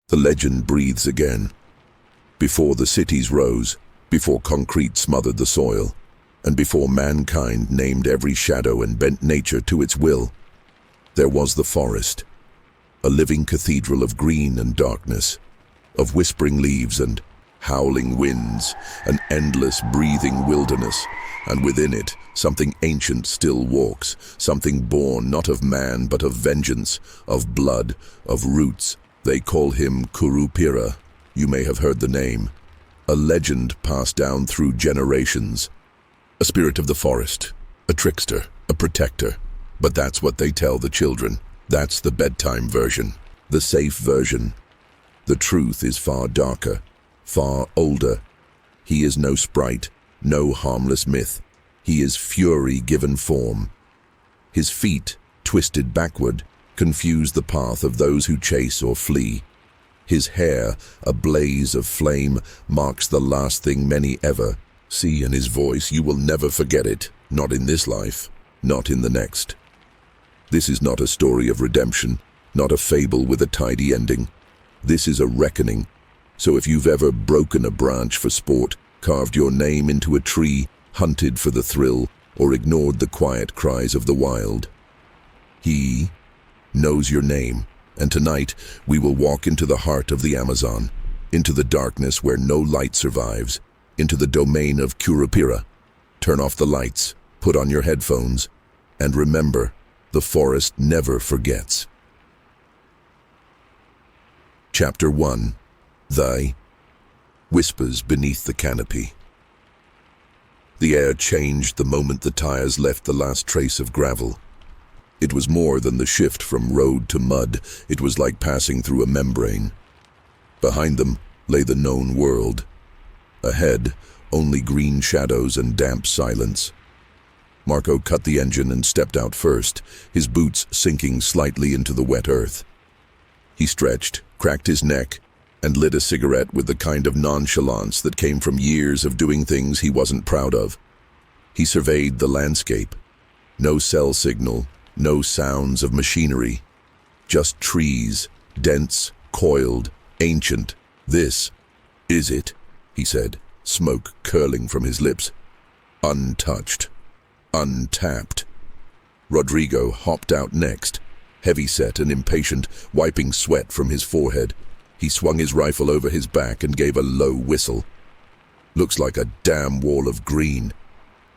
The legend breathes again. Before the cities rose, before concrete smothered the soil, and before mankind named every shadow and bent nature to its will, there was the forest, a living cathedral of green and darkness, of whispering leaves and howling winds, an endless breathing wilderness, and within it something ancient still walks, something born not of man but of vengeance, of blood, of roots. They call him Curupira. You may have heard the name. A legend passed down through generations. A spirit of the forest, a trickster, a protector. But that's what they tell the children. That's the bedtime version, the safe version. The truth is far darker, far older. He is no sprite, no harmless myth. He is fury given form. His feet, twisted backward, confuse the path of those who chase or flee. His hair, a blaze of flame, marks the last thing many ever see, and his voice, you will never forget it, not in this life, not in the next. This is not a story of redemption, not a fable with a tidy ending. This is a reckoning. So if you've ever broken a branch for sport, carved your name into a tree, hunted for the thrill, or ignored the quiet cries of the wild, he knows your name, and tonight we will walk into the heart of the Amazon, into the darkness where no light survives, into the domain of Curupira. Turn off the lights, put on your headphones, and remember, the forest never forgets. Chapter 1. Thy Whispers beneath the canopy. The air changed the moment the tires left the last trace of gravel. It was more than the shift from road to mud. It was like passing through a membrane. Behind them lay the known world. Ahead, only green shadows and damp silence. Marco cut the engine and stepped out first, his boots sinking slightly into the wet earth. He stretched, cracked his neck, and lit a cigarette with the kind of nonchalance that came from years of doing things he wasn't proud of. He surveyed the landscape. No cell signal, no sounds of machinery. Just trees, dense, coiled, ancient. This is it, he said, smoke curling from his lips. Untouched. Untapped. Rodrigo hopped out next, heavy-set and impatient, wiping sweat from his forehead. He swung his rifle over his back and gave a low whistle. Looks like a damn wall of green.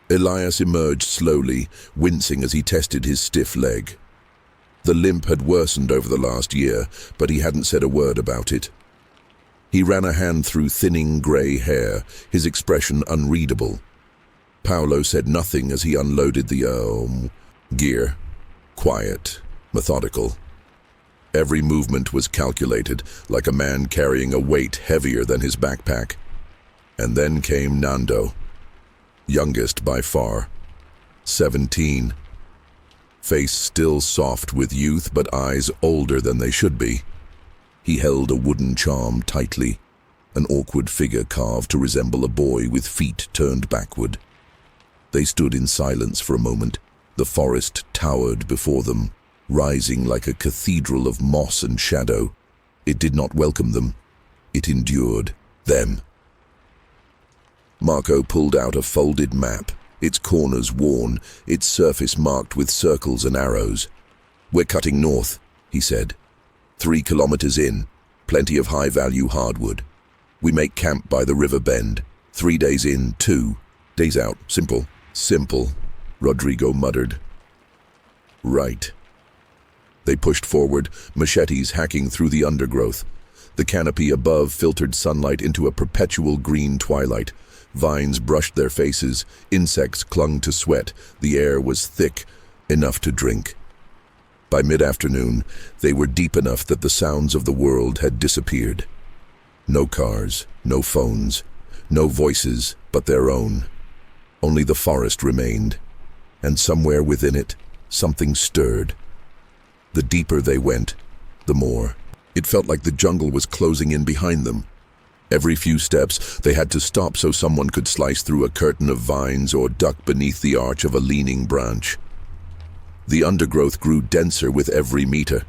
Elias emerged slowly, wincing as he tested his stiff leg. The limp had worsened over the last year, but he hadn't said a word about it. He ran a hand through thinning grey hair, his expression unreadable. Paolo said nothing as he unloaded the gear. Quiet, methodical. Every movement was calculated, like a man carrying a weight heavier than his backpack. And then came Nando, youngest by far, 17. Face still soft with youth, but eyes older than they should be. He held a wooden charm tightly, an awkward figure carved to resemble a boy with feet turned backward. They stood in silence for a moment. The forest towered before them, rising like a cathedral of moss and shadow. It did not welcome them. It endured them. Marco pulled out a folded map, its corners worn, its surface marked with circles and arrows. "We're cutting north," he said. 3 kilometers in, plenty of high-value hardwood. We make camp by the river bend. 3 days in, 2 days out. Simple. Simple, Rodrigo muttered. Right. They pushed forward, machetes hacking through the undergrowth. The canopy above filtered sunlight into a perpetual green twilight. Vines brushed their faces, insects clung to sweat. The air was thick, enough to drink. By mid-afternoon, they were deep enough that the sounds of the world had disappeared. No cars, no phones, no voices but their own. Only the forest remained, and somewhere within it, something stirred. The deeper they went, the more. It felt like the jungle was closing in behind them. Every few steps, they had to stop so someone could slice through a curtain of vines or duck beneath the arch of a leaning branch. The undergrowth grew denser with every meter.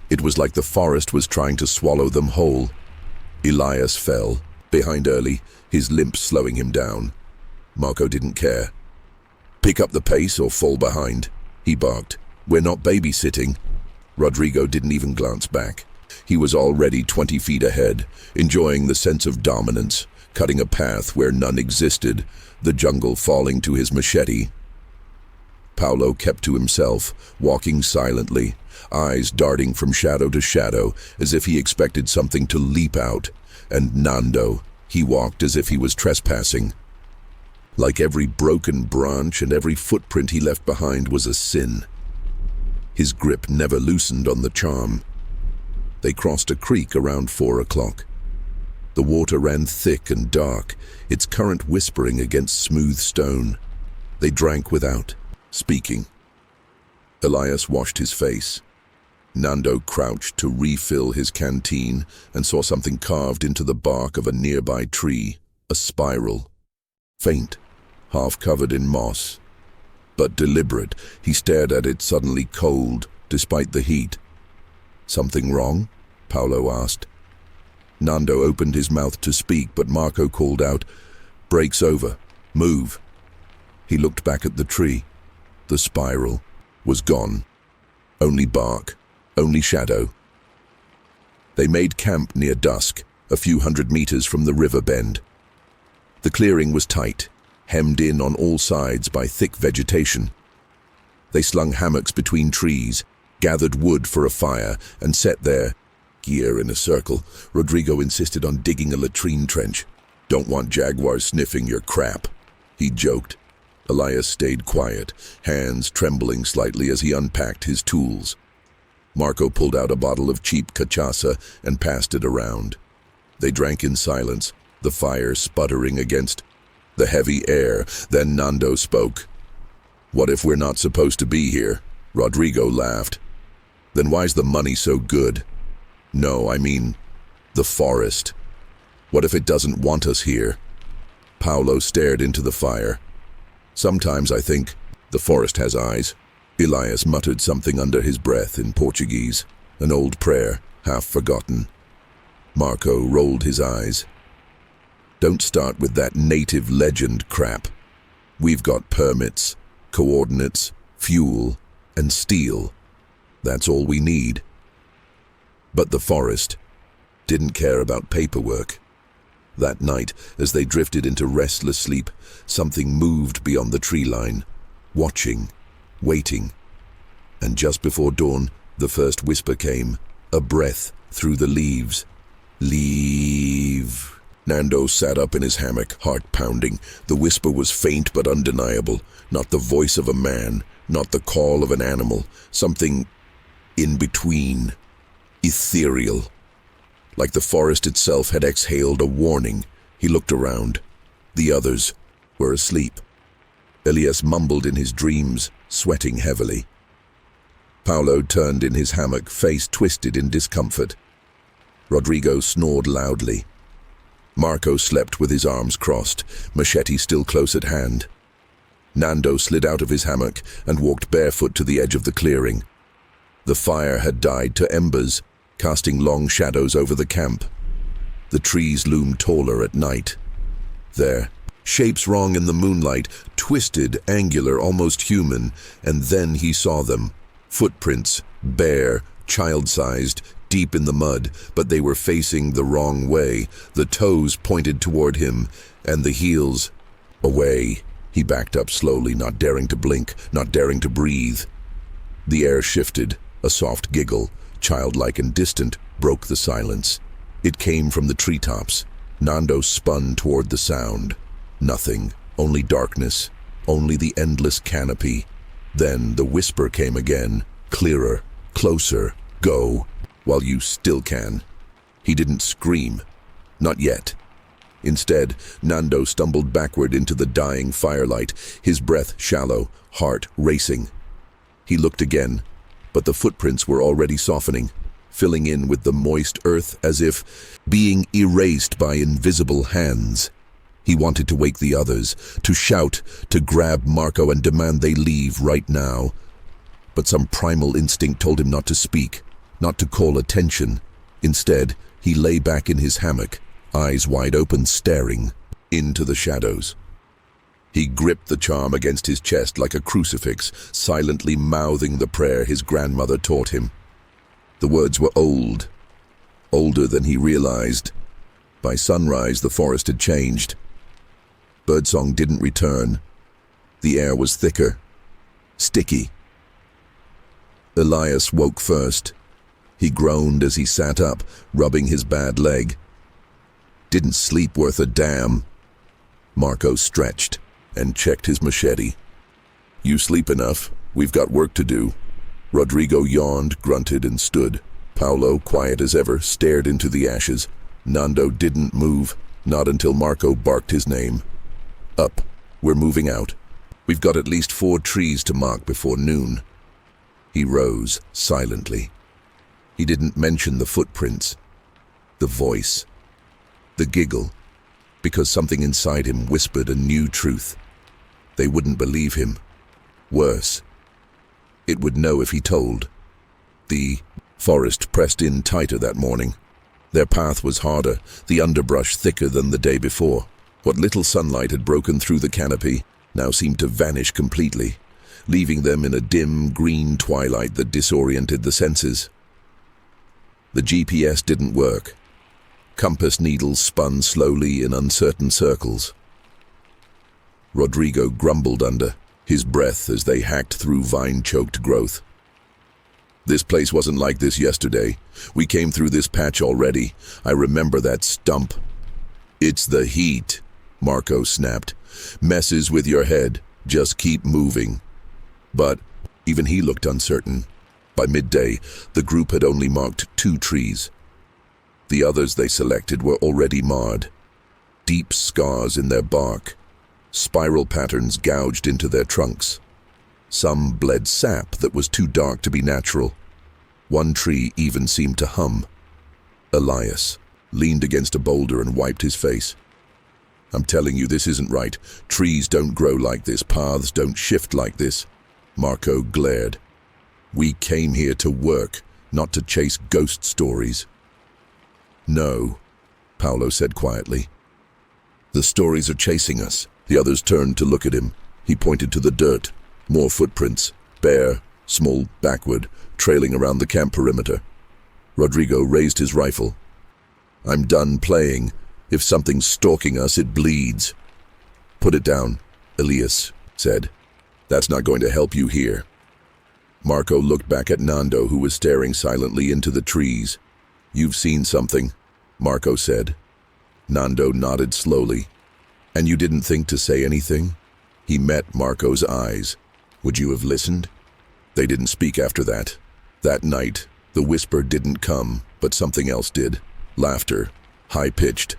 It was like the forest was trying to swallow them whole. Elias fell, behind early, his limp slowing him down. Marco didn't care. "Pick up the pace or fall behind," he barked. "We're not babysitting." Rodrigo didn't even glance back. He was already 20 feet ahead, enjoying the sense of dominance, cutting a path where none existed, the jungle falling to his machete. Paulo kept to himself, walking silently, eyes darting from shadow to shadow, as if he expected something to leap out. And Nando, he walked as if he was trespassing. Like every broken branch and every footprint he left behind was a sin. His grip never loosened on the charm. They crossed a creek around 4 o'clock. The water ran thick and dark, its current whispering against smooth stone. They drank without speaking. Elias washed his face. Nando crouched to refill his canteen and saw something carved into the bark of a nearby tree, a spiral. Faint, half covered in moss. But deliberate, he stared at it, suddenly cold, despite the heat. "Something wrong?" Paulo asked. Nando opened his mouth to speak, but Marco called out, "Break's over. Move." He looked back at the tree. The spiral was gone. Only bark, only shadow. They made camp near dusk, a few 100 meters from the river bend. The clearing was tight, hemmed in on all sides by thick vegetation. They slung hammocks between trees, gathered wood for a fire, and sat there, gear in a circle. Rodrigo insisted on digging a latrine trench. "Don't want jaguars sniffing your crap," he joked. Elias stayed quiet, hands trembling slightly as he unpacked his tools. Marco pulled out a bottle of cheap cachaça and passed it around. They drank in silence, the fire sputtering against the heavy air. Then Nando spoke. "What if we're not supposed to be here?" Rodrigo laughed. "Then why's the money so good?" "No, I mean, the forest. What if it doesn't want us here?" Paulo stared into the fire. "Sometimes I think the forest has eyes." Elias muttered something under his breath in Portuguese, an old prayer, half forgotten. Marco rolled his eyes. "Don't start with that native legend crap. We've got permits, coordinates, fuel, and steel. That's all we need." But the forest didn't care about paperwork. That night, as they drifted into restless sleep, something moved beyond the tree line, watching, waiting. And just before dawn, the first whisper came, a breath through the leaves. "Leave." Nando sat up in his hammock, heart pounding. The whisper was faint but undeniable, not the voice of a man, not the call of an animal, something in between, ethereal. Like the forest itself had exhaled a warning. He looked around. The others were asleep. Elias mumbled in his dreams, sweating heavily. Paulo turned in his hammock, face twisted in discomfort. Rodrigo snored loudly. Marco slept with his arms crossed, machete still close at hand. Nando slid out of his hammock and walked barefoot to the edge of the clearing. The fire had died to embers, casting long shadows over the camp. The trees loomed taller at night. There, shapes wrong in the moonlight, twisted, angular, almost human, and then he saw them. Footprints, bare, child-sized, deep in the mud, but they were facing the wrong way. The toes pointed toward him, and the heels away. He backed up slowly, not daring to blink, not daring to breathe. The air shifted, a soft giggle, childlike and distant, broke the silence. It came from the treetops. Nando spun toward the sound. Nothing, only darkness, only the endless canopy. Then the whisper came again, clearer, closer. "Go, while you still can." He didn't scream. Not yet. Instead, Nando stumbled backward into the dying firelight, his breath shallow, heart racing. He looked again, but the footprints were already softening, filling in with the moist earth as if being erased by invisible hands. He wanted to wake the others, to shout, to grab Marco and demand they leave right now. But some primal instinct told him not to speak, not to call attention. Instead, he lay back in his hammock, eyes wide open, staring into the shadows. He gripped the charm against his chest like a crucifix, silently mouthing the prayer his grandmother taught him. The words were old, older than he realized. By sunrise, the forest had changed. Birdsong didn't return. The air was thicker, sticky. Elias woke first. He groaned as he sat up, rubbing his bad leg. Didn't sleep worth a damn. Marco stretched and checked his machete. You sleep enough. We've got work to do. Rodrigo yawned, grunted, and stood. Paulo, quiet as ever, stared into the ashes. Nando didn't move, not until Marco barked his name. Up. We're moving out. We've got at least 4 trees to mark before noon. He rose, silently. He didn't mention the footprints, the voice, the giggle, because something inside him whispered a new truth. They wouldn't believe him. Worse, it would know if he told. The forest pressed in tighter that morning. Their path was harder, the underbrush thicker than the day before. What little sunlight had broken through the canopy now seemed to vanish completely, leaving them in a dim, green twilight that disoriented the senses. The GPS didn't work. Compass needles spun slowly in uncertain circles. Rodrigo grumbled under his breath as they hacked through vine-choked growth. This place wasn't like this yesterday. We came through this patch already. I remember that stump. It's the heat, Marco snapped. Messes with your head. Just keep moving. But even he looked uncertain. By midday, the group had only marked 2 trees. The others they selected were already marred. Deep scars in their bark. Spiral patterns gouged into their trunks. Some bled sap that was too dark to be natural. One tree even seemed to hum. Elias leaned against a boulder and wiped his face. I'm telling you, this isn't right. Trees don't grow like this. Paths don't shift like this. Marco glared. We came here to work, not to chase ghost stories. No, Paulo said quietly. The stories are chasing us. The others turned to look at him. He pointed to the dirt. More footprints, bare, small, backward, trailing around the camp perimeter. Rodrigo raised his rifle. I'm done playing. If something's stalking us, it bleeds. Put it down, Elias said. That's not going to help you here. Marco looked back at Nando, who was staring silently into the trees. You've seen something, Marco said. Nando nodded slowly. And you didn't think to say anything? He met Marco's eyes. Would you have listened? They didn't speak after that. That night, the whisper didn't come, but something else did. Laughter, high-pitched,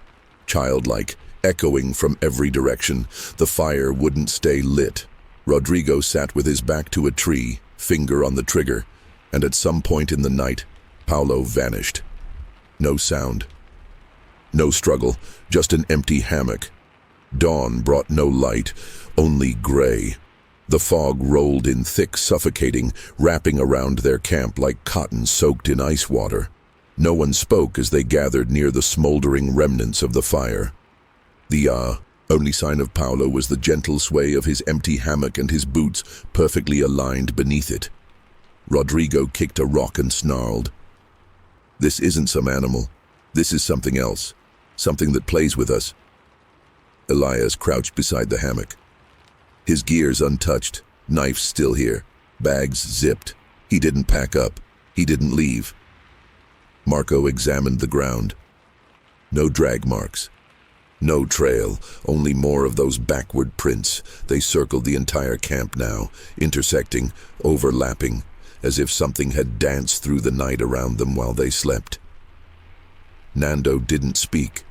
childlike, echoing from every direction. The fire wouldn't stay lit. Rodrigo sat with his back to a tree, finger on the trigger, and at some point in the night, Paulo vanished. No sound. No struggle, just an empty hammock. Dawn brought no light, only gray. The fog rolled in thick, suffocating, wrapping around their camp like cotton soaked in ice water. No one spoke as they gathered near the smoldering remnants of the fire. The only sign of Paulo was the gentle sway of his empty hammock and his boots perfectly aligned beneath it. Rodrigo kicked a rock and snarled. This isn't some animal. This is something else. Something that plays with us. Elias crouched beside the hammock. His gears untouched, knife still here, bags zipped. He didn't pack up. He didn't leave. Marco examined the ground. No drag marks. No trail, only more of those backward prints. They circled the entire camp now, intersecting, overlapping, as if something had danced through the night around them while they slept. Nando didn't speak.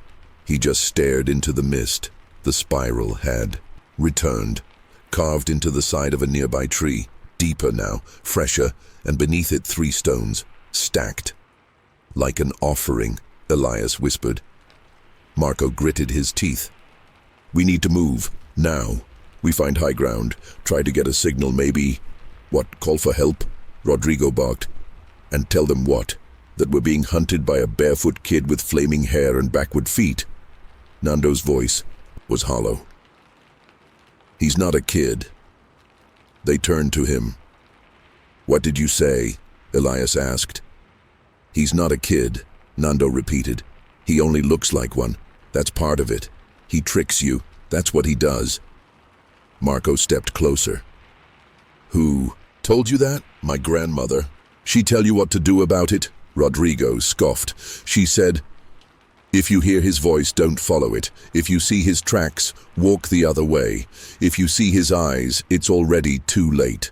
He just stared into the mist. The spiral had returned, carved into the side of a nearby tree, deeper now, fresher, and beneath it 3 stones, stacked. Like an offering, Elias whispered. Marco gritted his teeth. We need to move, now. We find high ground, try to get a signal maybe. What, call for help? Rodrigo barked. And tell them what? That we're being hunted by a barefoot kid with flaming hair and backward feet? Nando's voice was hollow. He's not a kid. They turned to him. What did you say? Elias asked. He's not a kid, Nando repeated. He only looks like one. That's part of it. He tricks you. That's what he does. Marco stepped closer. Who told you that? My grandmother. She tell you what to do about it? Rodrigo scoffed. She said, if you hear his voice, don't follow it. If you see his tracks, walk the other way. If you see his eyes, it's already too late.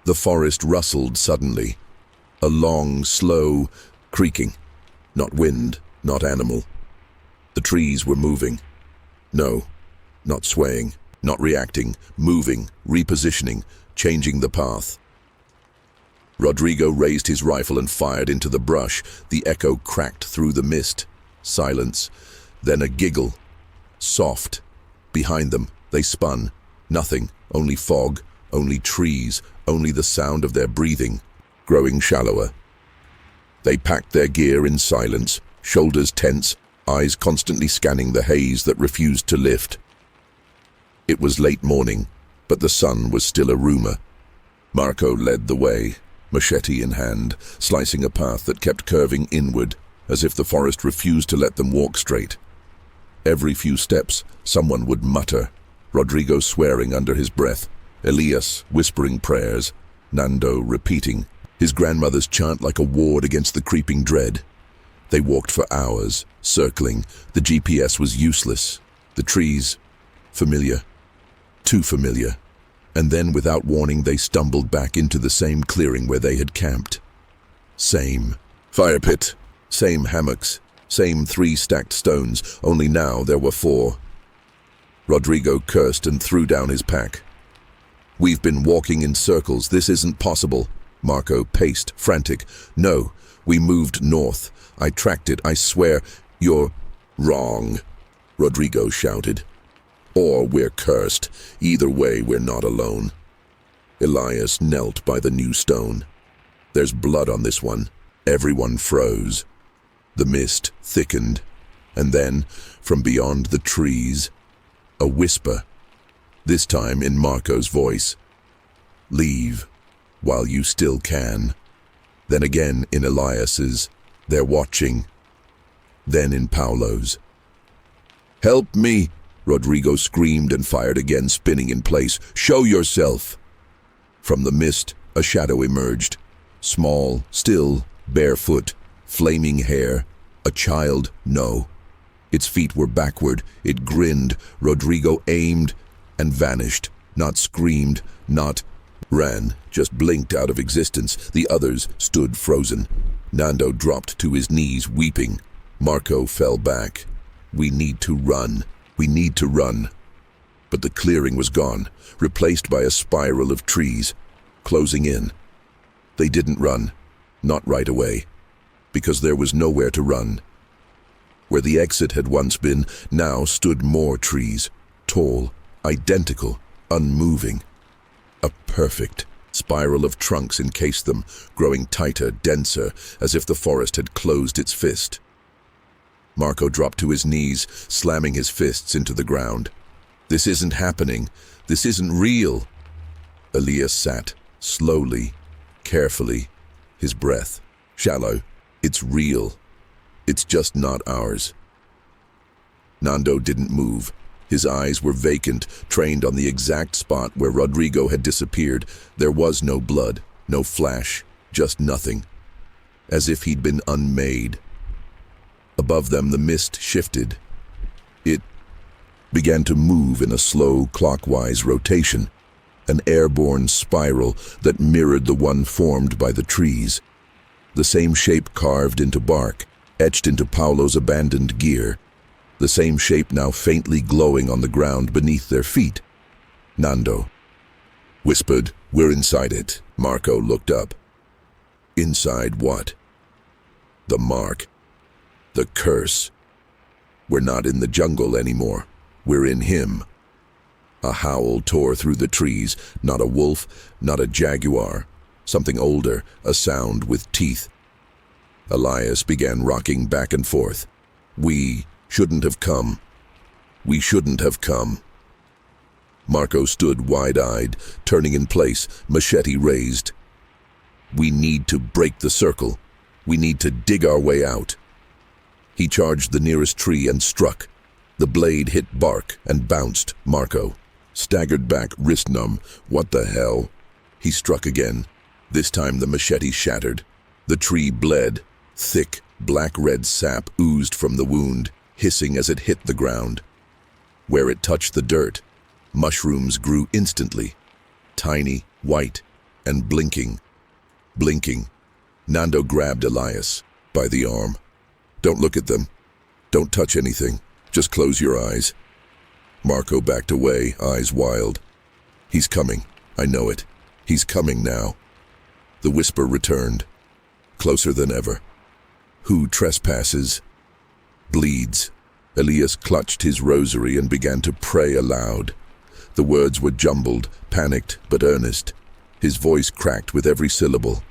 The forest rustled suddenly. A long, slow creaking. Not wind, not animal. The trees were moving. No, not swaying, not reacting, moving, repositioning, changing the path. Rodrigo raised his rifle and fired into the brush. The echo cracked through the mist. Silence, then a giggle. Soft. Behind them, they spun. Nothing, only fog, only trees, only the sound of their breathing, growing shallower. They packed their gear in silence, shoulders tense, eyes constantly scanning the haze that refused to lift. It was late morning, but the sun was still a rumor. Marco led the way, machete in hand, slicing a path that kept curving inward, as if the forest refused to let them walk straight. Every few steps, someone would mutter, Rodrigo swearing under his breath, Elias whispering prayers, Nando repeating, his grandmother's chant like a ward against the creeping dread. They walked for hours, circling. The GPS was useless. The trees, familiar, too familiar. And then, without warning, they stumbled back into the same clearing where they had camped. Same fire pit, same hammocks, same 3 stacked stones, only now there were 4. Rodrigo cursed and threw down his pack. We've been walking in circles. This isn't possible. Marco paced, frantic. No, we moved north. I tracked it, I swear. You're wrong, Rodrigo shouted. Or we're cursed. Either way, we're not alone. Elias knelt by the new stone. There's blood on this one. Everyone froze. The mist thickened. And then, from beyond the trees, a whisper. This time in Marco's voice. Leave, while you still can. Then again in Elias's. They're watching. Then in Paulo's. Help me! Rodrigo screamed and fired again, spinning in place. Show yourself! From the mist, a shadow emerged. Small, still, barefoot, flaming hair. A child, no. Its feet were backward. It grinned. Rodrigo aimed and vanished. Not screamed, not ran, just blinked out of existence. The others stood frozen. Nando dropped to his knees, weeping. Marco fell back. We need to run. We need to run. But the clearing was gone, replaced by a spiral of trees, closing in. They didn't run, not right away, because there was nowhere to run. Where the exit had once been, now stood more trees, tall, identical, unmoving. A perfect spiral of trunks encased them, growing tighter, denser, as if the forest had closed its fist. Marco dropped to his knees, slamming his fists into the ground. This isn't happening. This isn't real. Elias sat, slowly, carefully, his breath shallow. It's real. It's just not ours. Nando didn't move. His eyes were vacant, trained on the exact spot where Rodrigo had disappeared. There was no blood, no flash, just nothing. As if he'd been unmade. Above them, the mist shifted. It began to move in a slow, clockwise rotation, an airborne spiral that mirrored the one formed by the trees. The same shape carved into bark, etched into Paulo's abandoned gear. The same shape now faintly glowing on the ground beneath their feet. Nando whispered, "We're inside it." Marco looked up. Inside what? The mark. The curse. We're not in the jungle anymore. We're in him. A howl tore through the trees, not a wolf, not a jaguar. Something older, a sound with teeth. Elias began rocking back and forth. We shouldn't have come. We shouldn't have come. Marco stood wide-eyed, turning in place, machete raised. We need to break the circle. We need to dig our way out. He charged the nearest tree and struck. The blade hit bark and bounced. Marco staggered back, wrist numb. What the hell? He struck again. This time the machete shattered. The tree bled. Thick, black-red sap oozed from the wound, hissing as it hit the ground. Where it touched the dirt, mushrooms grew instantly. Tiny, white, and blinking. Blinking. Nando grabbed Elias by the arm. Don't look at them. Don't touch anything. Just close your eyes. Marco backed away, eyes wild. He's coming. I know it. He's coming now. The whisper returned, closer than ever. Who trespasses bleeds. Elias clutched his rosary and began to pray aloud. The words were jumbled, panicked, but earnest. His voice cracked with every syllable.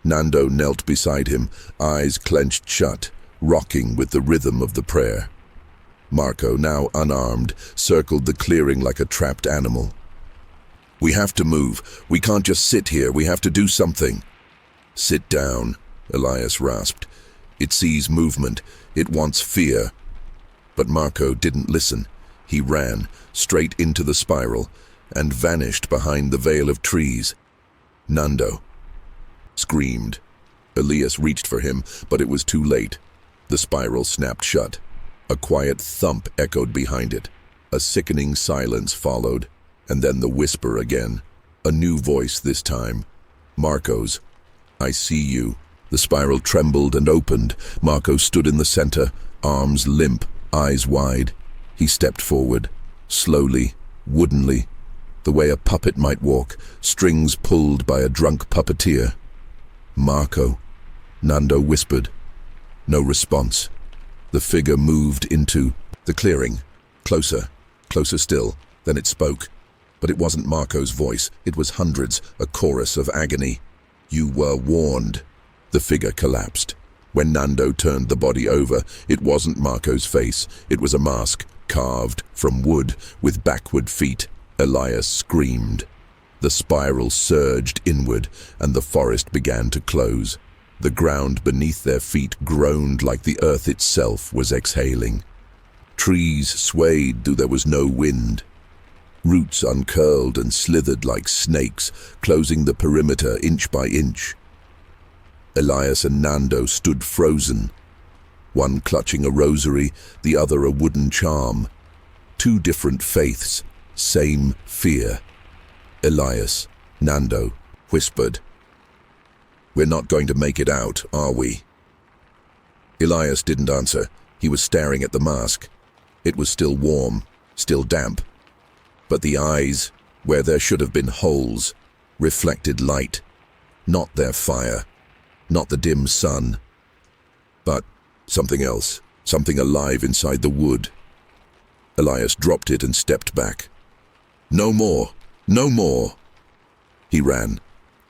Nando knelt beside him, eyes clenched shut, rocking with the rhythm of the prayer. Marco, now unarmed, circled the clearing like a trapped animal. We have to move. We can't just sit here. We have to do something. Sit down, Elias rasped. It sees movement. It wants fear. But Marco didn't listen. He ran, straight into the spiral, and vanished behind the veil of trees. Nando screamed. Elias reached for him, but it was too late. The spiral snapped shut. A quiet thump echoed behind it. A sickening silence followed, and then the whisper again. A new voice this time. Marco's. I see you. The spiral trembled and opened. Marco stood in the center, arms limp, eyes wide. He stepped forward, slowly, woodenly, the way a puppet might walk, strings pulled by a drunk puppeteer. Marco, Nando whispered. No response. The figure moved into the clearing, closer, closer still. Then it spoke. But it wasn't Marco's voice. It was hundreds, a chorus of agony. You were warned. The figure collapsed. When Nando turned the body over, it wasn't Marco's face. It was a mask, carved from wood, with backward feet. Elias screamed. The spiral surged inward, and the forest began to close. The ground beneath their feet groaned like the earth itself was exhaling. Trees swayed though there was no wind. Roots uncurled and slithered like snakes, closing the perimeter inch by inch. Elias and Nando stood frozen, one clutching a rosary, the other a wooden charm. Two different faiths, same fear. Elias, Nando, whispered, We're not going to make it out, are we? Elias didn't answer. He was staring at the mask. It was still warm, still damp. But the eyes, where there should have been holes, reflected light. Not their fire, not the dim sun, but something else, something alive inside the wood. Elias dropped it and stepped back. No more, no more. He ran,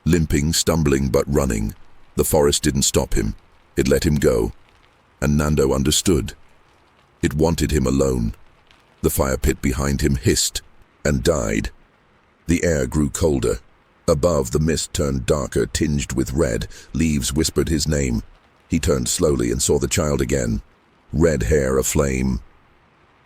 limping, stumbling, but running. The forest didn't stop him. It let him go. And Nando understood. It wanted him alone. The fire pit behind him hissed and died. The air grew colder. Above, the mist turned darker, tinged with red. Leaves whispered his name. He turned slowly and saw the child again. Red hair aflame.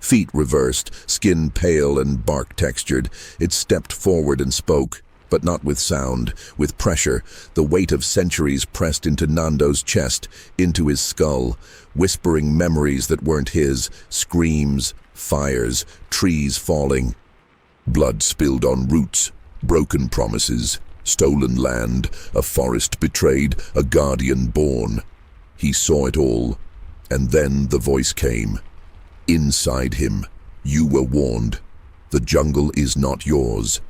Feet reversed, skin pale and bark-textured. It stepped forward and spoke, but not with sound, with pressure. The weight of centuries pressed into Nando's chest, into his skull, whispering memories that weren't his, screams, fires, trees falling. Blood spilled on roots, broken promises, stolen land, a forest betrayed, a guardian born. He saw it all, and then the voice came. Inside him, you were warned. The jungle is not yours.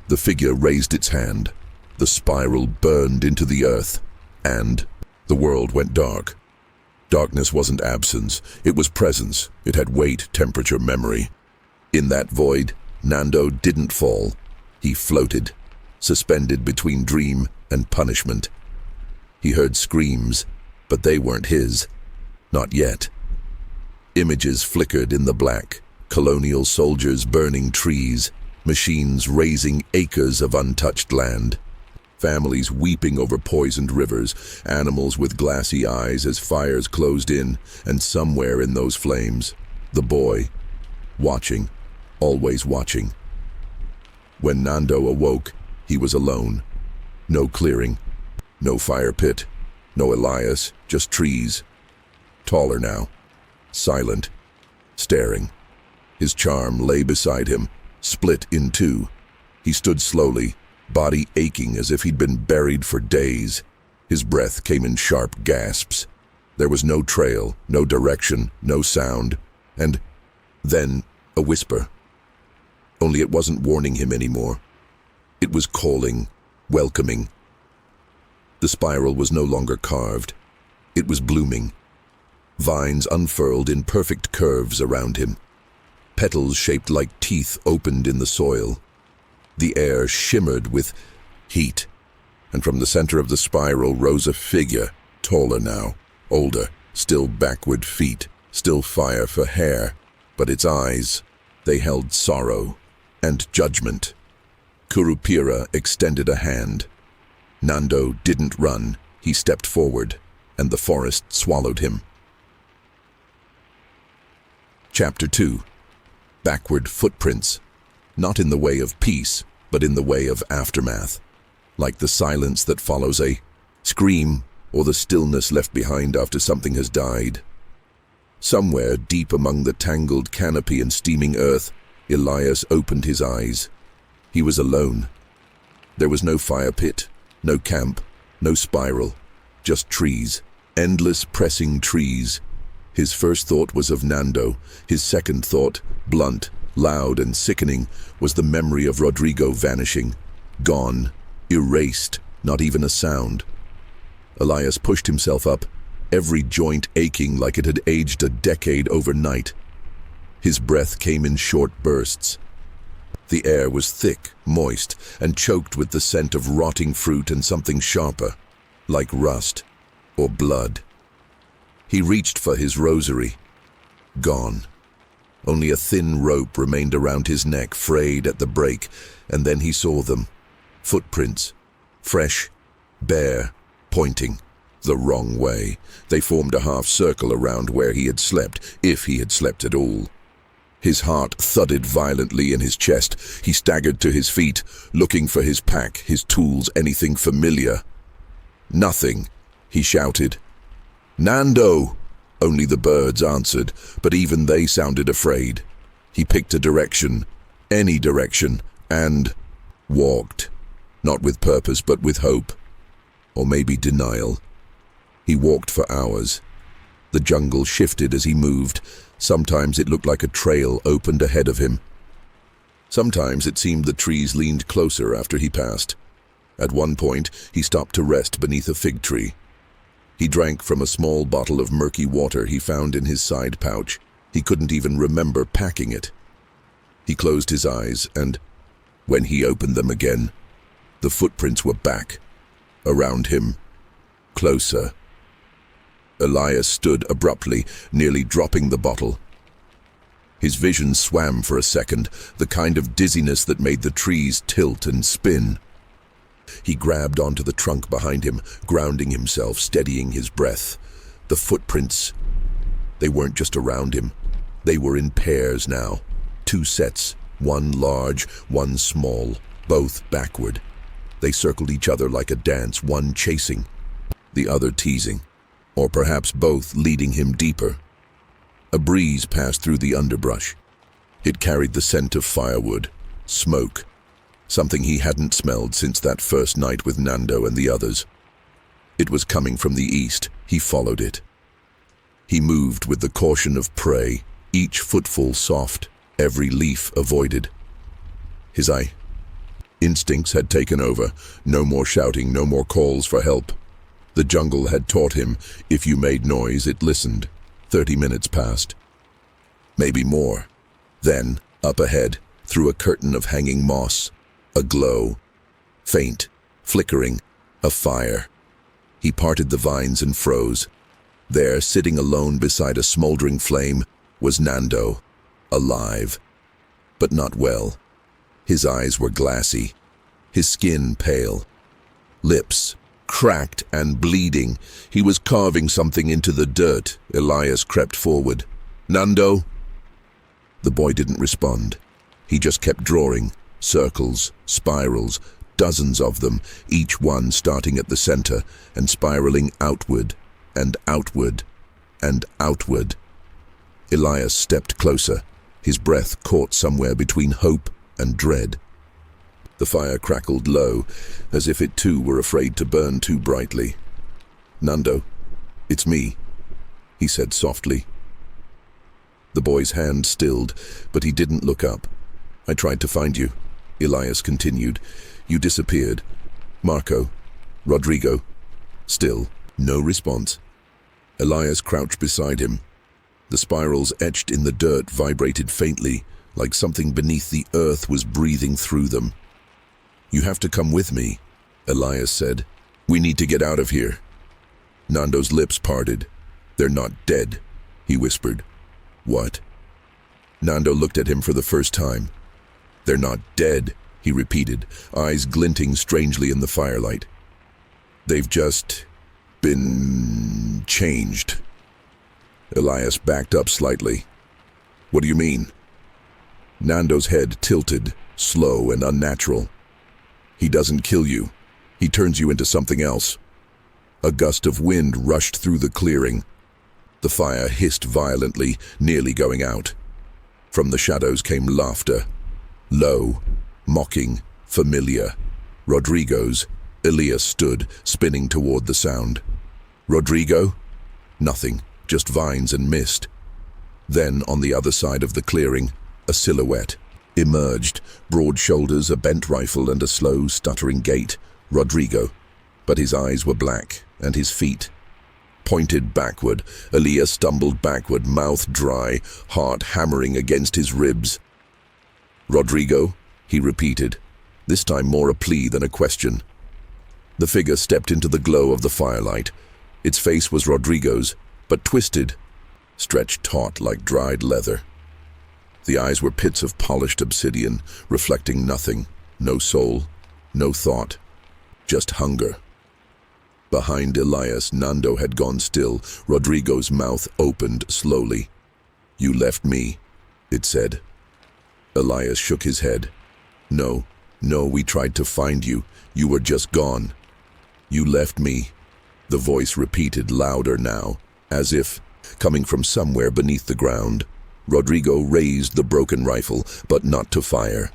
The figure raised its hand. The spiral burned into the earth, and the world went dark. Darkness wasn't absence, it was presence. It had weight, temperature, memory. In that void, Nando didn't fall. He floated. suspended between dream and punishment. He heard screams, but they weren't his. Not yet. Images flickered in the black, colonial soldiers burning trees, machines razing acres of untouched land, families weeping over poisoned rivers, animals with glassy eyes as fires closed in, and somewhere in those flames, the boy, watching, always watching. When Nando awoke, he was alone. No clearing, no fire pit, no Elias, just trees. Taller now, silent, staring. His charm lay beside him, split in two. He stood slowly, body aching as if he'd been buried for days. His breath came in sharp gasps. There was no trail, no direction, no sound, and then a whisper. Only it wasn't warning him anymore. It was calling, welcoming. The spiral was no longer carved. It was blooming. Vines unfurled in perfect curves around him. Petals shaped like teeth opened in the soil. The air shimmered with heat, and from the center of the spiral rose a figure, taller now, older, still backward feet, still fire for hair, but its eyes, they held sorrow and judgment. Curupira extended a hand. Nando didn't run, he stepped forward, and the forest swallowed him. Chapter 2. Backward footprints, not in the way of peace, but in the way of aftermath, like the silence that follows a scream or the stillness left behind after something has died. Somewhere deep among the tangled canopy and steaming earth, Elias opened his eyes. He was alone. There was no fire pit, no camp, no spiral, just trees, endless pressing trees. His first thought was of Nando. His second thought, blunt, loud and sickening, was the memory of Rodrigo vanishing. Gone, erased, not even a sound. Elias pushed himself up, every joint aching like it had aged a decade overnight. His breath came in short bursts. The air was thick, moist, and choked with the scent of rotting fruit and something sharper, like rust or blood. He reached for his rosary. Gone. Only a thin rope remained around his neck, frayed at the break, and then he saw them. Footprints. Fresh, bare, pointing. The wrong way. They formed a half circle around where he had slept, if he had slept at all. His heart thudded violently in his chest. He staggered to his feet, looking for his pack, his tools, anything familiar. Nothing, he shouted. "Nando!" Only the birds answered, but even they sounded afraid. He picked a direction, any direction, and walked. Not with purpose, but with hope. Or maybe denial. He walked for hours. The jungle shifted as he moved. Sometimes it looked like a trail opened ahead of him. Sometimes it seemed the trees leaned closer after he passed. At one point, he stopped to rest beneath a fig tree. He drank from a small bottle of murky water he found in his side pouch. He couldn't even remember packing it. He closed his eyes, and when he opened them again, the footprints were back, around him, closer. Elias stood abruptly, nearly dropping the bottle. His vision swam for a second, the kind of dizziness that made the trees tilt and spin. He grabbed onto the trunk behind him, grounding himself, steadying his breath. The footprints, they weren't just around him. They were in pairs now. Two sets, one large, one small, both backward. They circled each other like a dance, one chasing, the other teasing, or perhaps both leading him deeper. A breeze passed through the underbrush. It carried the scent of firewood, smoke, something he hadn't smelled since that first night with Nando and the others. It was coming from the east. He followed it. He moved with the caution of prey, each footfall soft, every leaf avoided. His instincts had taken over. No more shouting, no more calls for help. The jungle had taught him, if you made noise, it listened. 30 minutes passed. Maybe more. Then, up ahead, through a curtain of hanging moss, a glow. faint, flickering, a fire. He parted the vines and froze. There, sitting alone beside a smoldering flame, was Nando, alive, but not well. His eyes were glassy, his skin pale, lips cracked and bleeding. He was carving something into the dirt. Elias crept forward. "Nando?" The boy didn't respond. He just kept drawing, circles, spirals, dozens of them, each one starting at the center and spiraling outward and outward and outward. Elias stepped closer, his breath caught somewhere between hope and dread. The fire crackled low, as if it too were afraid to burn too brightly. "Nando, it's me," he said softly. The boy's hand stilled, but he didn't look up. "I tried to find you," Elias continued. "You disappeared. Marco, Rodrigo." Still, no response. Elias crouched beside him. The spirals etched in the dirt vibrated faintly, like something beneath the earth was breathing through them. "You have to come with me," Elias said. "We need to get out of here." Nando's lips parted. "They're not dead," he whispered. "What?" Nando looked at him for the first time. "They're not dead," he repeated, eyes glinting strangely in the firelight. "They've just been changed." Elias backed up slightly. "What do you mean?" Nando's head tilted, slow and unnatural. "He doesn't kill you. He turns you into something else." A gust of wind rushed through the clearing. The fire hissed violently, nearly going out. From the shadows came laughter. Low, mocking, familiar. Rodrigo's. Elias stood, spinning toward the sound. "Rodrigo?" Nothing, just vines and mist. Then, on the other side of the clearing, a silhouette emerged, broad shoulders, a bent rifle, and a slow, stuttering gait. Rodrigo. But his eyes were black, and his feet pointed backward. Elias stumbled backward, mouth dry, heart hammering against his ribs. "Rodrigo?" he repeated, this time more a plea than a question. The figure stepped into the glow of the firelight. Its face was Rodrigo's, but twisted, stretched taut like dried leather. The eyes were pits of polished obsidian, reflecting nothing, no soul, no thought, just hunger. Behind Elias, Nando had gone still. Rodrigo's mouth opened slowly. "You left me," it said. Elias shook his head. No, we tried to find you. You were just gone." "You left me," the voice repeated louder now, as if coming from somewhere beneath the ground. Rodrigo raised the broken rifle, but not to fire.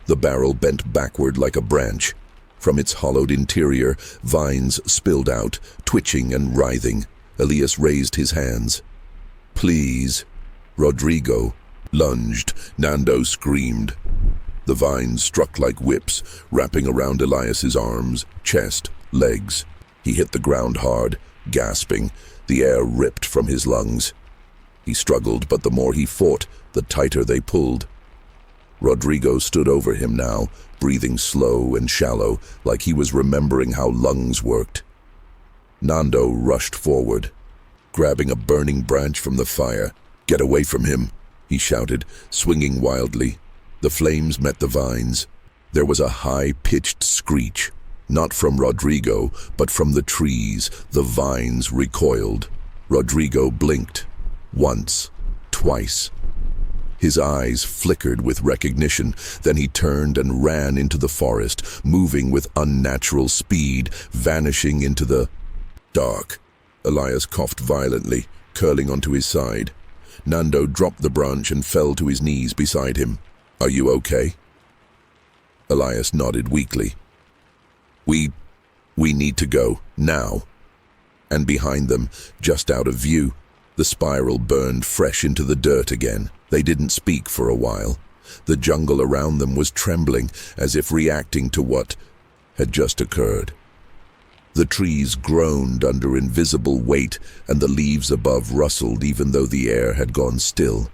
The barrel bent backward like a branch. From its hollowed interior, vines spilled out, twitching and writhing. Elias raised his hands. "Please." Rodrigo lunged. Nando screamed. The vines struck like whips, wrapping around Elias's arms, chest, legs. He hit the ground hard, gasping. The air ripped from his lungs. He struggled, but the more he fought, the tighter they pulled. Rodrigo stood over him now, breathing slow and shallow, like he was remembering how lungs worked. Nando rushed forward, grabbing a burning branch from the fire. "Get away from him," he shouted, swinging wildly. The flames met the vines. There was a high-pitched screech, not from Rodrigo, but from the trees. The vines recoiled. Rodrigo blinked. Once, twice. His eyes flickered with recognition. Then he turned and ran into the forest, moving with unnatural speed, vanishing into the dark. Elias coughed violently, curling onto his side. Nando dropped the branch and fell to his knees beside him. "Are you okay?" Elias nodded weakly. We need to go, now." And behind them, just out of view, the spiral burned fresh into the dirt again. They didn't speak for a while. The jungle around them was trembling, as if reacting to what had just occurred. The trees groaned under invisible weight, and the leaves above rustled even though the air had gone still.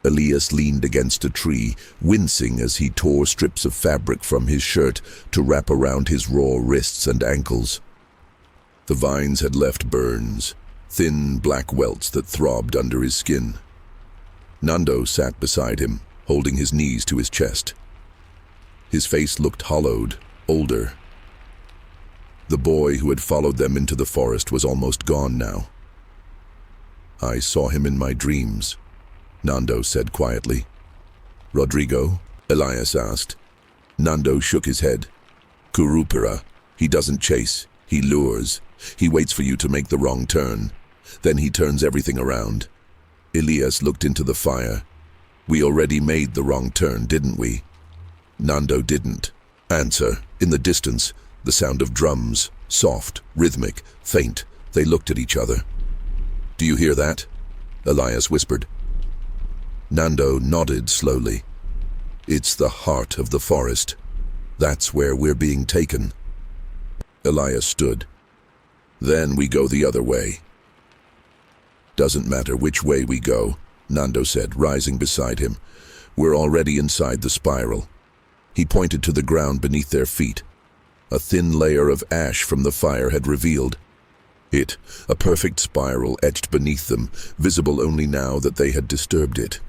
Elias leaned against a tree, wincing as he tore strips of fabric from his shirt to wrap around his raw wrists and ankles. The vines had left burns, thin black welts that throbbed under his skin. Nando sat beside him, holding his knees to his chest. His face looked hollowed, older. The boy who had followed them into the forest was almost gone now. "I saw him in my dreams," Nando said quietly. "Rodrigo?" Elias asked. Nando shook his head. "Curupira. He doesn't chase, he lures. He waits for you to make the wrong turn. Then he turns everything around." Elias looked into the fire. "We already made the wrong turn, didn't we?" Nando didn't answer. In the distance, the sound of drums, soft, rhythmic, faint. They looked at each other. "Do you hear that?" Elias whispered. Nando nodded slowly. "It's the heart of the forest. That's where we're being taken." Elias stood. "Then we go the other way." "Doesn't matter which way we go," Nando said, rising beside him. "We're already inside the spiral." He pointed to the ground beneath their feet. A thin layer of ash from the fire had revealed it, a perfect spiral etched beneath them, visible only now that they had disturbed it.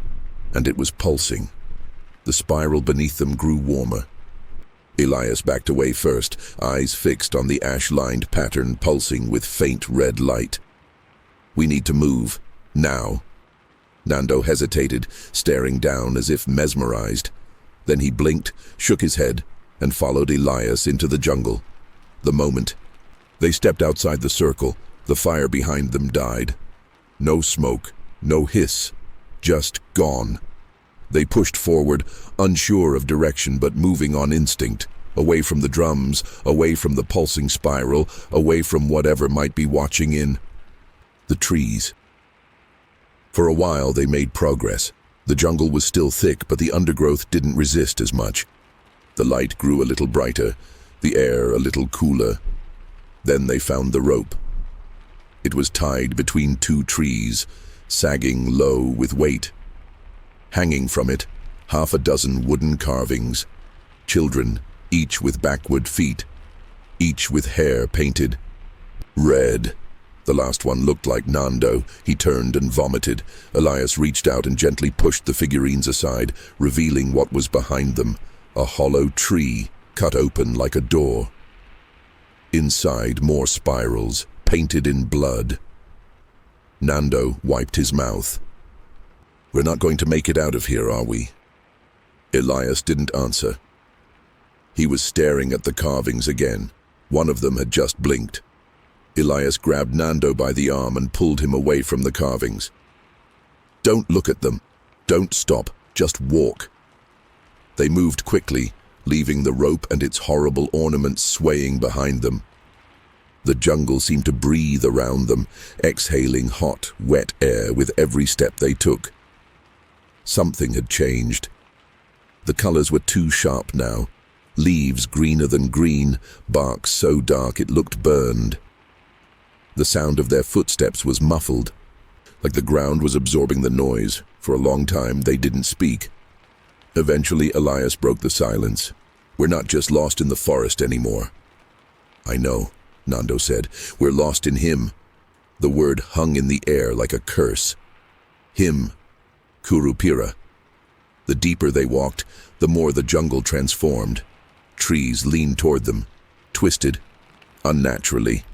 And it was pulsing. The spiral beneath them grew warmer. Elias backed away first, eyes fixed on the ash-lined pattern pulsing with faint red light. "We need to move. Now." Nando hesitated, staring down as if mesmerized. Then he blinked, shook his head, and followed Elias into the jungle. The moment they stepped outside the circle, the fire behind them died. No smoke, no hiss, just gone. They pushed forward, unsure of direction but moving on instinct, away from the drums, away from the pulsing spiral, away from whatever might be watching in. The trees. For a while they made progress. The jungle was still thick, but the undergrowth didn't resist as much. The light grew a little brighter, the air a little cooler. Then they found the rope. It was tied between two trees, sagging low with weight. Hanging from it, 6 wooden carvings. Children, each with backward feet, each with hair painted red. The last one looked like Nando. He turned and vomited. Elias reached out and gently pushed the figurines aside, revealing what was behind them, a hollow tree cut open like a door. Inside, more spirals, painted in blood. Nando wiped his mouth. "We're not going to make it out of here, are we?" Elias didn't answer. He was staring at the carvings again. One of them had just blinked. Elias grabbed Nando by the arm and pulled him away from the carvings. "Don't look at them. Don't stop. Just walk." They moved quickly, leaving the rope and its horrible ornaments swaying behind them. The jungle seemed to breathe around them, exhaling hot, wet air with every step they took. Something had changed. The colors were too sharp now. Leaves greener than green, bark so dark it looked burned. The sound of their footsteps was muffled, like the ground was absorbing the noise. For a long time, they didn't speak. Eventually, Elias broke the silence. "We're not just lost in the forest anymore." "I know," Nando said. "We're lost in him." The word hung in the air like a curse. Him. Curupira. The deeper they walked, the more the jungle transformed. Trees leaned toward them, twisted, unnaturally.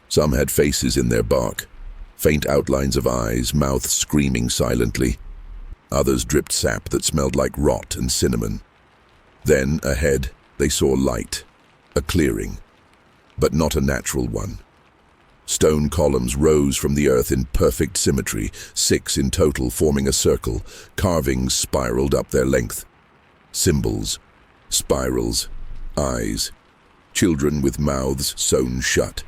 Some had faces in their bark, faint outlines of eyes, mouths screaming silently. Others dripped sap that smelled like rot and cinnamon. Then, ahead, they saw light, a clearing, but not a natural one. Stone columns rose from the earth in perfect symmetry, 6 in total forming a circle. Carvings spiraled up their length. Symbols, spirals, eyes, children with mouths sewn shut.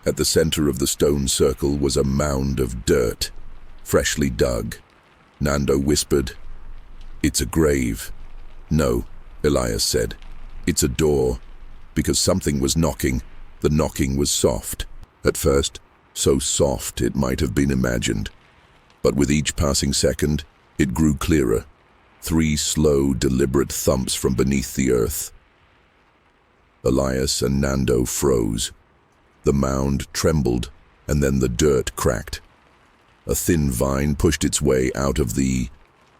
At the center of the stone circle was a mound of dirt, freshly dug. Nando whispered, "It's a grave." "No," Elias said. "It's a door." Because something was knocking. The knocking was soft. At first, so soft it might have been imagined. But with each passing second, It grew clearer. 3 slow, deliberate thumps from beneath the earth. Elias and Nando froze. The mound trembled, and then the dirt cracked. A thin vine pushed its way out of the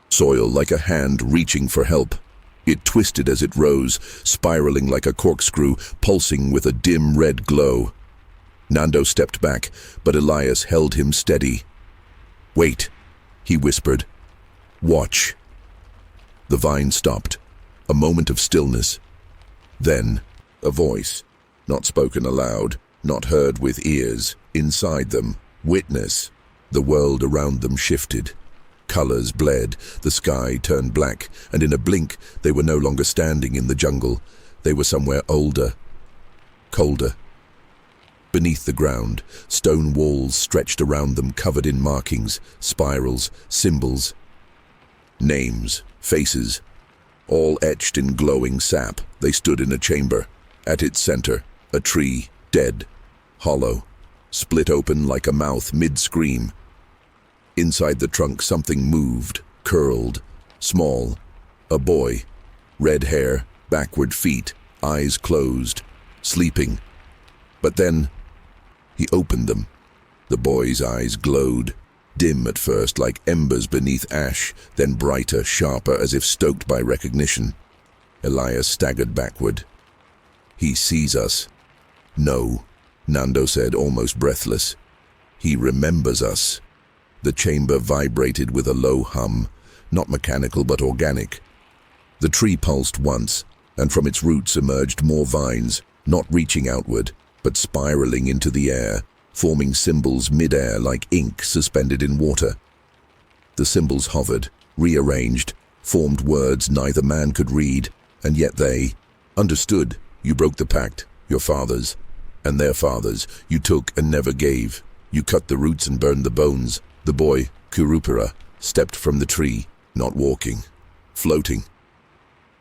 soil like a hand reaching for help. It twisted as it rose, spiraling like a corkscrew, pulsing with a dim red glow. Nando stepped back, but Elias held him steady. "Wait," he whispered. "Watch." The vine stopped. A moment of stillness. Then, a voice, not spoken aloud, not heard with ears, inside them, witness. The world around them shifted. Colors bled, the sky turned black, and in a blink they were no longer standing in the jungle. They were somewhere older, colder. Beneath the ground, stone walls stretched around them, covered in markings, spirals, symbols. Names, faces, all etched in glowing sap. They stood in a chamber. At its center, a tree, dead, hollow, split open like a mouth mid-scream. Inside the trunk something moved, curled, small. A boy. Red hair, backward feet, eyes closed, sleeping. But then, he opened them. The boy's eyes glowed, dim at first like embers beneath ash, then brighter, sharper, as if stoked by recognition. Elias staggered backward. "He sees us." "No," Nando said, almost breathless. "He remembers us." The chamber vibrated with a low hum, not mechanical but organic. The tree pulsed once, and from its roots emerged more vines, not reaching outward, but spiraling into the air, forming symbols mid-air like ink suspended in water. The symbols hovered, rearranged, formed words neither man could read, and yet they understood. "You broke the pact, your fathers, and their fathers. You took and never gave. You cut the roots and burned the bones." The boy, Curupira, stepped from the tree, not walking, floating.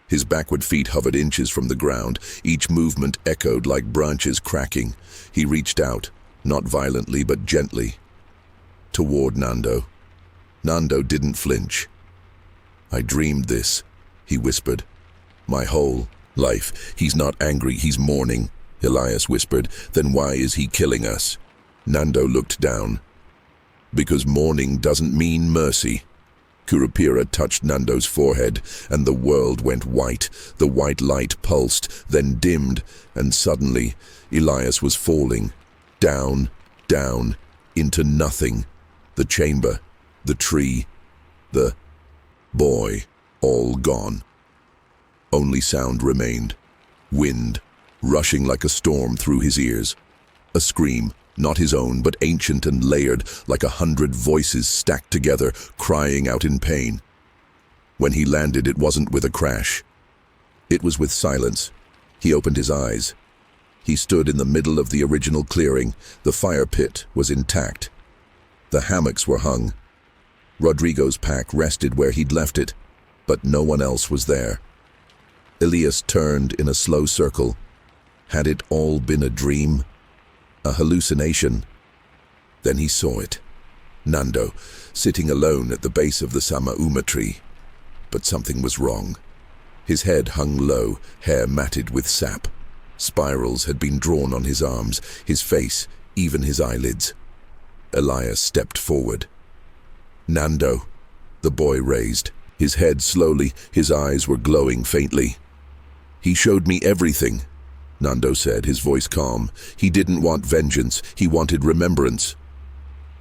His backward feet hovered inches from the ground. Each movement echoed like branches cracking. He reached out, not violently but gently, toward Nando. Nando didn't flinch. "I dreamed this," he whispered. "My whole life. He's not angry, he's mourning," Elias whispered. "Then why is he killing us?" Nando looked down. "Because mourning doesn't mean mercy." Curupira touched Nando's forehead, and the world went white. The white light pulsed, then dimmed, and suddenly Elias was falling. Down, down, into nothing. The chamber, the tree, the boy, all gone. Only sound remained. Wind, rushing like a storm through his ears. A scream, not his own, but ancient and layered, like 100 voices stacked together, crying out in pain. When he landed, it wasn't with a crash. It was with silence. He opened his eyes. He stood in the middle of the original clearing. The fire pit was intact. The hammocks were hung. Rodrigo's pack rested where he'd left it, but no one else was there. Elias turned in a slow circle. Had it all been a dream? A hallucination? Then he saw it. Nando, sitting alone at the base of the Samauma tree. But something was wrong. His head hung low, hair matted with sap. Spirals had been drawn on his arms, his face, even his eyelids. Elias stepped forward. "Nando," the boy raised, his head slowly, his eyes were glowing faintly. "He showed me everything," Nando said, his voice calm. "He didn't want vengeance, he wanted remembrance."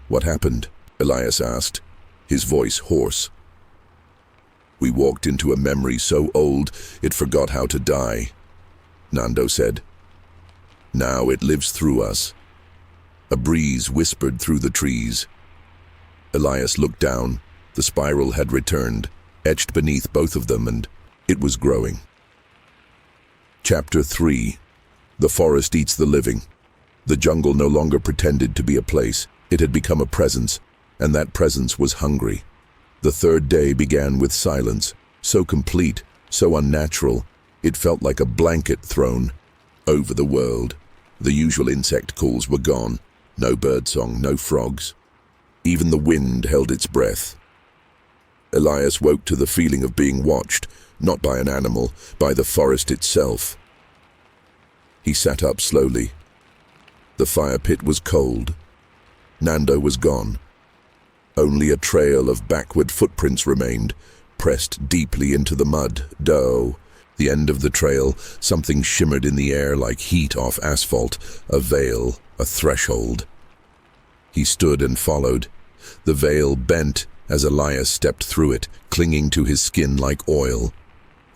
"What happened?" Elias asked, his voice hoarse. "We walked into a memory so old it forgot how to die," Nando said. "Now it lives through us." A breeze whispered through the trees. Elias looked down. The spiral had returned, etched beneath both of them, and it was growing. Chapter 3. The forest eats the living. The jungle no longer pretended to be a place. It had become a presence, and that presence was hungry. The third day began with silence, so complete, so unnatural, it felt like a blanket thrown over the world. The usual insect calls were gone. No birdsong, no frogs. Even the wind held its breath. Elias woke to the feeling of being watched, not by an animal, by the forest itself. He sat up slowly. The fire pit was cold. Nando was gone. Only a trail of backward footprints remained, pressed deeply into the mud. The end of the trail, something shimmered in the air like heat off asphalt, a veil, a threshold. He stood and followed. The veil bent as Elias stepped through it, clinging to his skin like oil.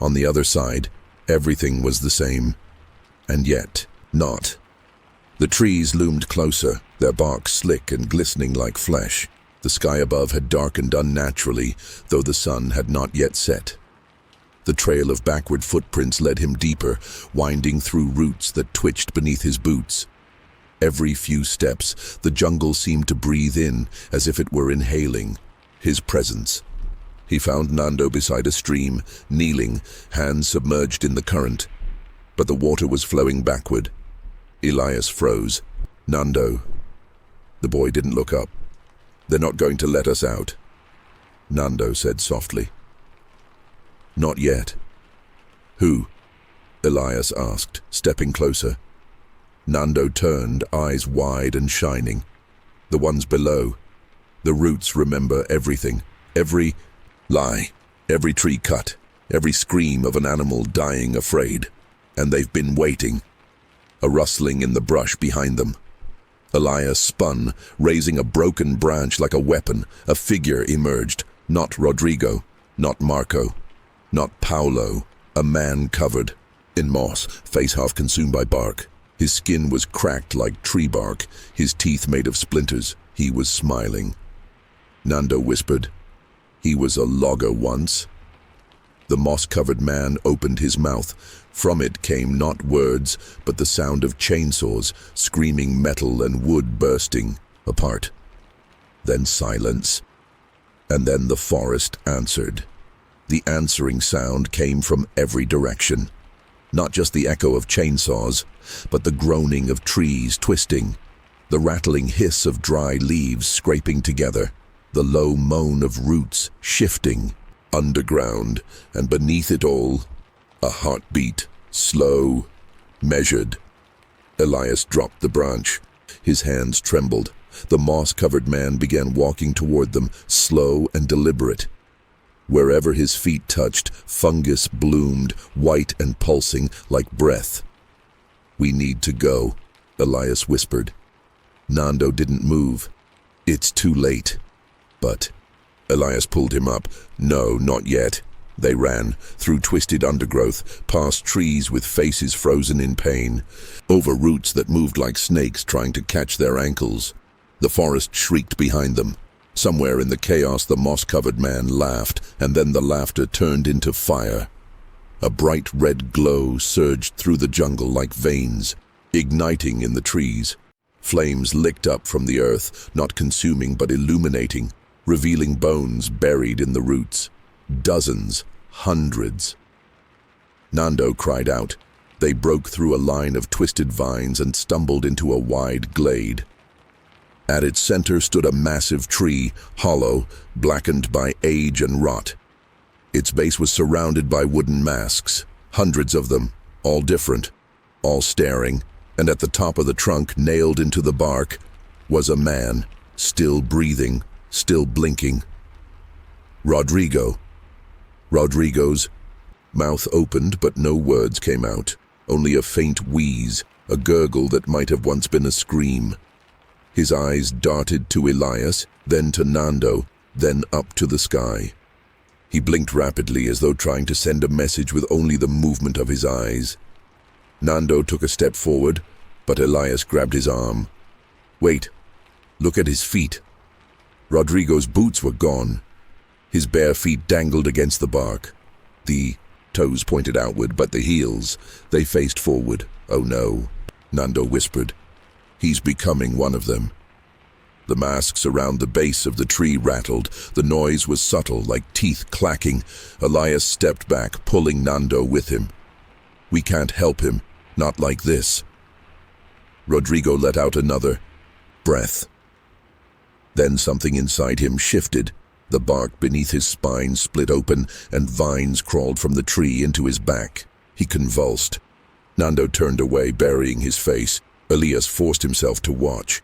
On the other side, everything was the same. And yet, not. The trees loomed closer, their bark slick and glistening like flesh. The sky above had darkened unnaturally, though the sun had not yet set. The trail of backward footprints led him deeper, winding through roots that twitched beneath his boots. Every few steps, the jungle seemed to breathe in, as if it were inhaling his presence. He found Nando beside a stream, kneeling, hands submerged in the current. But the water was flowing backward. Elias froze. "Nando." The boy didn't look up. "They're not going to let us out," Nando said softly. "Not yet." "Who?" Elias asked, stepping closer. Nando turned, eyes wide and shining. "The ones below. The roots remember everything. Every lie, every tree cut, every scream of an animal dying afraid. And they've been waiting." A rustling in the brush behind them. Elias spun, raising a broken branch like a weapon. A figure emerged. Not Rodrigo, not Marco, not Paulo. A man covered in moss, face half consumed by bark. His skin was cracked like tree bark, his teeth made of splinters. He was smiling. Nando whispered, "He was a logger once." The moss-covered man opened his mouth. From it came not words, but the sound of chainsaws, screaming metal and wood bursting apart. Then silence. And then the forest answered. The answering sound came from every direction. Not just the echo of chainsaws, but the groaning of trees twisting, the rattling hiss of dry leaves scraping together, the low moan of roots shifting underground, and beneath it all, a heartbeat, slow, measured. Elias dropped the branch. His hands trembled. The moss-covered man began walking toward them, slow and deliberate. Wherever his feet touched, fungus bloomed, white and pulsing like breath. "We need to go," Elias whispered. Nando didn't move. "It's too late." "But..." Elias pulled him up. "No, not yet." They ran, through twisted undergrowth, past trees with faces frozen in pain, over roots that moved like snakes trying to catch their ankles. The forest shrieked behind them. Somewhere in the chaos the moss-covered man laughed, and then the laughter turned into fire. A bright red glow surged through the jungle like veins, igniting in the trees. Flames licked up from the earth, not consuming but illuminating, revealing bones buried in the roots. Dozens, hundreds. Nando cried out. They broke through a line of twisted vines and stumbled into a wide glade. At its center stood a massive tree, hollow, blackened by age and rot. Its base was surrounded by wooden masks, hundreds of them, all different, all staring, and at the top of the trunk, nailed into the bark, was a man, still breathing, still blinking. Rodrigo. Rodrigo's mouth opened, but no words came out, only a faint wheeze, a gurgle that might have once been a scream. His eyes darted to Elias, then to Nando, then up to the sky. He blinked rapidly as though trying to send a message with only the movement of his eyes. Nando took a step forward, but Elias grabbed his arm. "Wait, look at his feet." Rodrigo's boots were gone. His bare feet dangled against the bark. The toes pointed outward, but the heels, they faced forward. "Oh no," Nando whispered. "He's becoming one of them." The masks around the base of the tree rattled. The noise was subtle, like teeth clacking. Elias stepped back, pulling Nando with him. "We can't help him, not like this." Rodrigo let out another breath. Then something inside him shifted. The bark beneath his spine split open, and vines crawled from the tree into his back. He convulsed. Nando turned away, burying his face. Elias forced himself to watch.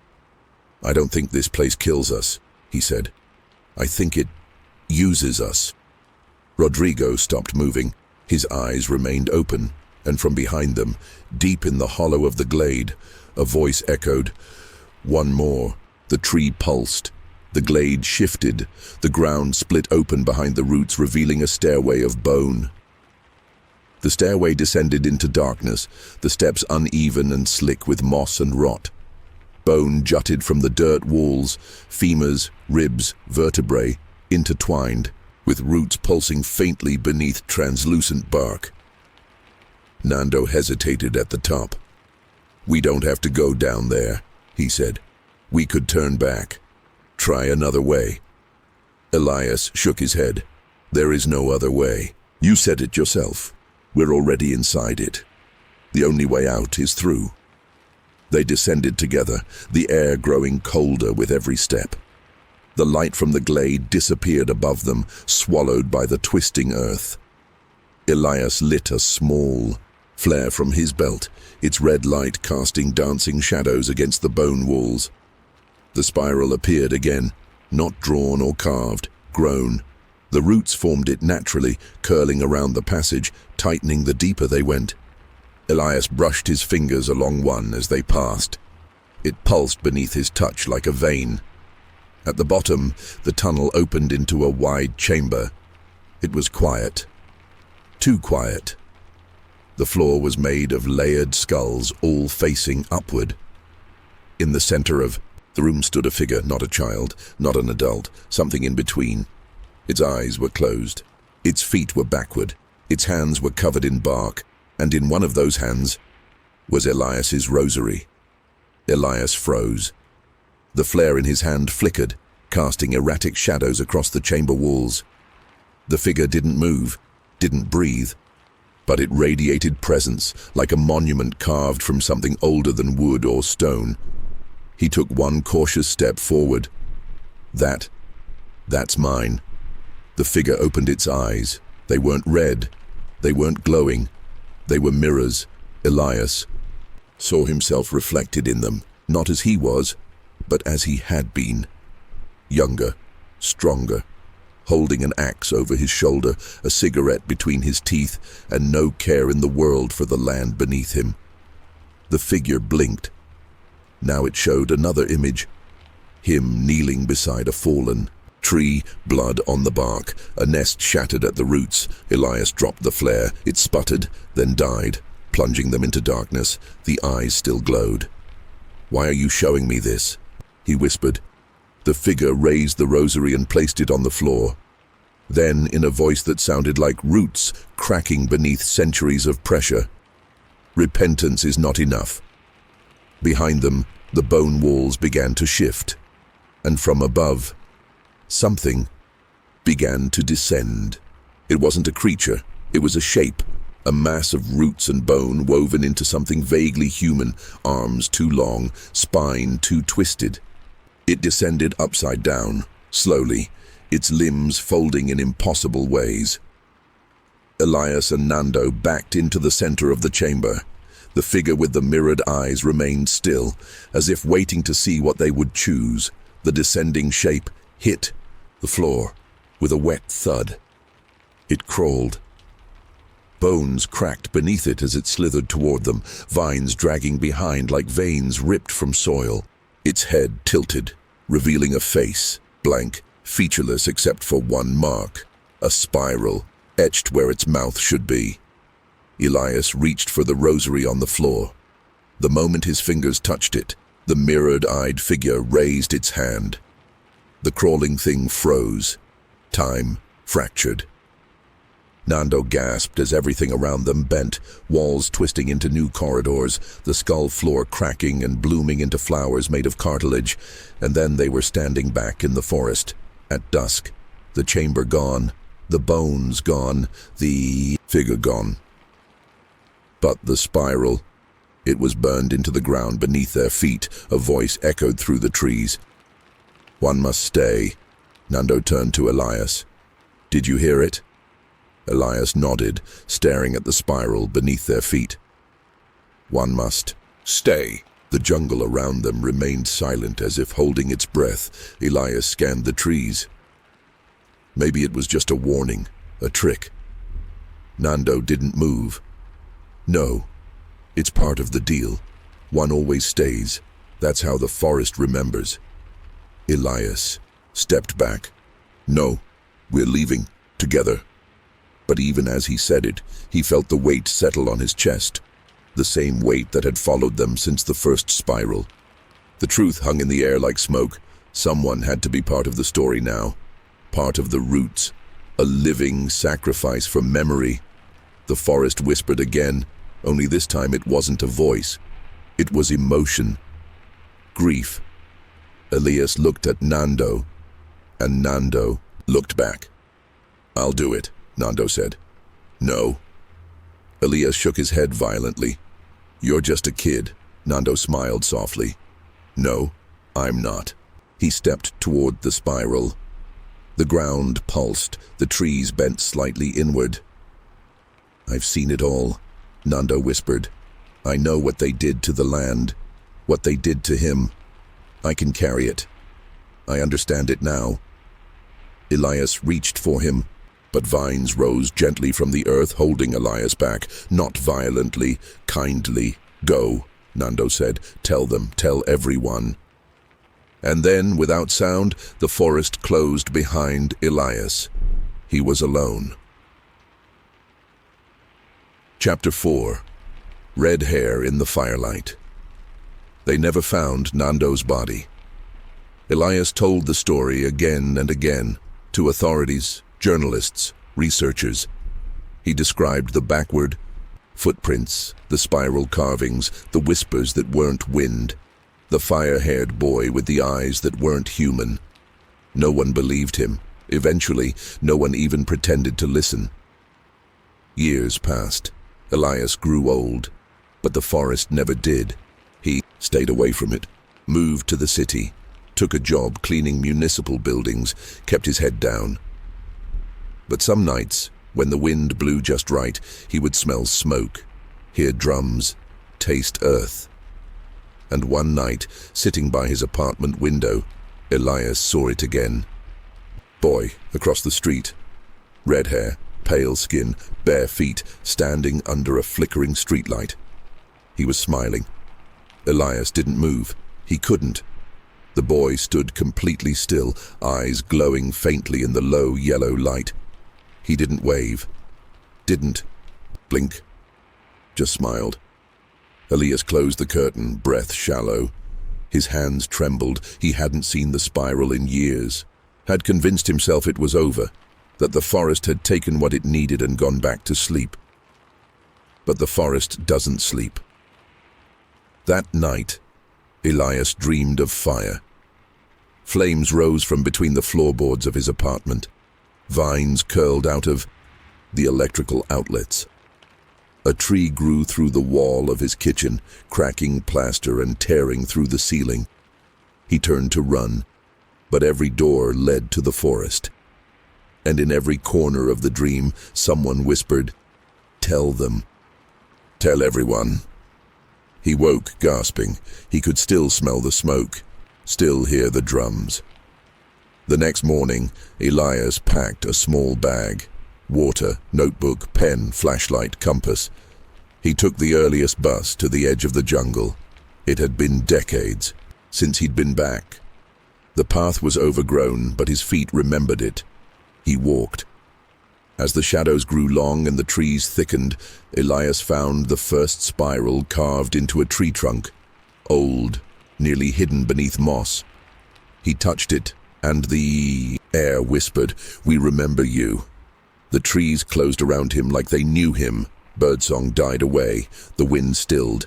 "I don't think this place kills us," he said. "I think it uses us." Rodrigo stopped moving. His eyes remained open, and from behind them, deep in the hollow of the glade, a voice echoed, "One more." The tree pulsed. The glade shifted. The ground split open behind the roots, revealing a stairway of bone. The stairway descended into darkness, the steps uneven and slick with moss and rot. Bone jutted from the dirt walls, femurs, ribs, vertebrae, intertwined, with roots pulsing faintly beneath translucent bark. Nando hesitated at the top. "We don't have to go down there," he said. "We could turn back. Try another way." Elias shook his head. "There is no other way. You said it yourself. We're already inside it. The only way out is through." They descended together, the air growing colder with every step. The light from the glade disappeared above them, swallowed by the twisting earth. Elias lit a small flare from his belt, its red light casting dancing shadows against the bone walls. The spiral appeared again, not drawn or carved, grown. The roots formed it naturally, curling around the passage, tightening the deeper they went. Elias brushed his fingers along one as they passed. It pulsed beneath his touch like a vein. At the bottom, the tunnel opened into a wide chamber. It was quiet. Too quiet. The floor was made of layered skulls, all facing upward. In the center of the room stood a figure, not a child, not an adult, something in between. Its eyes were closed. Its feet were backward. Its hands were covered in bark, and in one of those hands was Elias's rosary. Elias froze. The flare in his hand flickered, casting erratic shadows across the chamber walls. The figure didn't move, didn't breathe, but it radiated presence, like a monument carved from something older than wood or stone. He took one cautious step forward. That's mine." The figure opened its eyes. They weren't red. They weren't glowing. They were mirrors. Elias saw himself reflected in them, not as he was, but as he had been. Younger, stronger, holding an axe over his shoulder, a cigarette between his teeth, and no care in the world for the land beneath him. The figure blinked. Now it showed another image. Him kneeling beside a fallen tree, blood on the bark, a nest shattered at the roots. Elias dropped the flare. It sputtered, then died, plunging them into darkness. The eyes still glowed. "Why are you showing me this?" he whispered. The figure raised the rosary and placed it on the floor. Then, in a voice that sounded like roots cracking beneath centuries of pressure, "Repentance is not enough." Behind them, the bone walls began to shift, and from above, something began to descend. It wasn't a creature, it was a shape, a mass of roots and bone woven into something vaguely human, arms too long, spine too twisted. It descended upside down, slowly, its limbs folding in impossible ways. Elias and Nando backed into the center of the chamber. The figure with the mirrored eyes remained still, as if waiting to see what they would choose. The descending shape hit the floor with a wet thud. It crawled. Bones cracked beneath it as it slithered toward them, vines dragging behind like veins ripped from soil. Its head tilted, revealing a face, blank, featureless except for one mark, a spiral, etched where its mouth should be. Elias reached for the rosary on the floor. The moment his fingers touched it, the mirrored-eyed figure raised its hand. The crawling thing froze. Time fractured. Nando gasped as everything around them bent, walls twisting into new corridors, the skull floor cracking and blooming into flowers made of cartilage, and then they were standing back in the forest, at dusk, the chamber gone, the bones gone, the figure gone. But the spiral, it was burned into the ground beneath their feet. A voice echoed through the trees. "One must stay. Nando turned to Elias. "Did you hear it?" Elias nodded, staring at the spiral beneath their feet. "One must stay." The jungle around them remained silent, as if holding its breath. Elias scanned the trees. Maybe it was just a warning, a trick. Nando didn't move. "No, it's part of the deal. One always stays. That's how the forest remembers." Elias stepped back. "No, we're leaving, together." But even as he said it, he felt the weight settle on his chest, the same weight that had followed them since the first spiral. The truth hung in the air like smoke. Someone had to be part of the story now, part of the roots, a living sacrifice for memory. The forest whispered again, only this time it wasn't a voice. It was emotion. Grief. Elias looked at Nando, and Nando looked back. "I'll do it," Nando said. "No." Elias shook his head violently. "You're just a kid." Nando smiled softly. "No, I'm not." He stepped toward the spiral. The ground pulsed, the trees bent slightly inward. "I've seen it all," Nando whispered. "I know what they did to the land, what they did to him. I can carry it. I understand it now." Elias reached for him, but vines rose gently from the earth, holding Elias back, not violently, kindly. "Go," Nando said. "Tell them, tell everyone." And then, without sound, the forest closed behind Elias. He was alone. Chapter 4. Red Hair in the Firelight. They never found Nando's body. Elias told the story again and again, to authorities, journalists, researchers. He described the backward footprints, the spiral carvings, the whispers that weren't wind, the fire-haired boy with the eyes that weren't human. No one believed him. Eventually, no one even pretended to listen. Years passed. Elias grew old, but the forest never did. He stayed away from it, moved to the city, took a job cleaning municipal buildings, kept his head down. But some nights, when the wind blew just right, he would smell smoke, hear drums, taste earth. And one night, sitting by his apartment window, Elias saw it again. Boy, across the street. Red hair, pale skin, bare feet, standing under a flickering streetlight. He was smiling. Elias didn't move. He couldn't. The boy stood completely still, eyes glowing faintly in the low yellow light. He didn't wave. Didn't blink. Just smiled. Elias closed the curtain, breath shallow. His hands trembled. He hadn't seen the spiral in years. Had convinced himself it was over, that the forest had taken what it needed and gone back to sleep. But the forest doesn't sleep. That night, Elias dreamed of fire. Flames rose from between the floorboards of his apartment. Vines curled out of the electrical outlets. A tree grew through the wall of his kitchen, cracking plaster and tearing through the ceiling. He turned to run, but every door led to the forest. And in every corner of the dream, someone whispered, "Tell them. Tell everyone." He woke, gasping. He could still smell the smoke, still hear the drums. The next morning, Elias packed a small bag. Water, notebook, pen, flashlight, compass. He took the earliest bus to the edge of the jungle. It had been decades since he'd been back. The path was overgrown, but his feet remembered it. He walked. As the shadows grew long and the trees thickened, Elias found the first spiral carved into a tree trunk, old, nearly hidden beneath moss. He touched it, and the air whispered, "We remember you." The trees closed around him like they knew him. Birdsong died away. The wind stilled.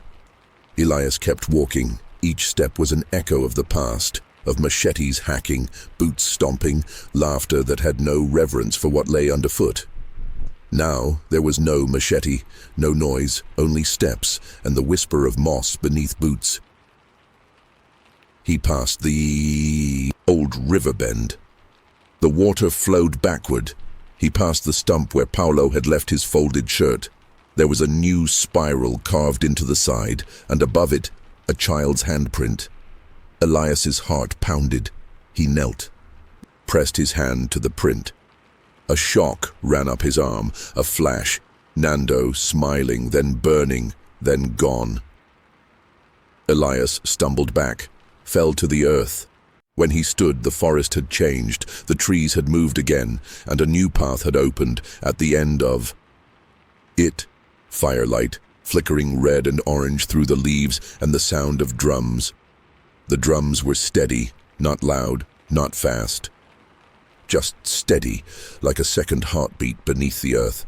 Elias kept walking. Each step was an echo of the past, of machetes hacking, boots stomping, laughter that had no reverence for what lay underfoot. Now there was no machete, no noise, only steps and the whisper of moss beneath boots. He passed the old river bend. The water flowed backward. He passed the stump where Paulo had left his folded shirt. There was a new spiral carved into the side, and above it, a child's handprint. Elias's heart pounded. He knelt, pressed his hand to the print. A shock ran up his arm, a flash. Nando, smiling, then burning, then gone. Elias stumbled back, fell to the earth. When he stood, the forest had changed, the trees had moved again, and a new path had opened at the end of it. Firelight, flickering red and orange through the leaves, and the sound of drums. The drums were steady, not loud, not fast. Just steady, like a second heartbeat beneath the earth.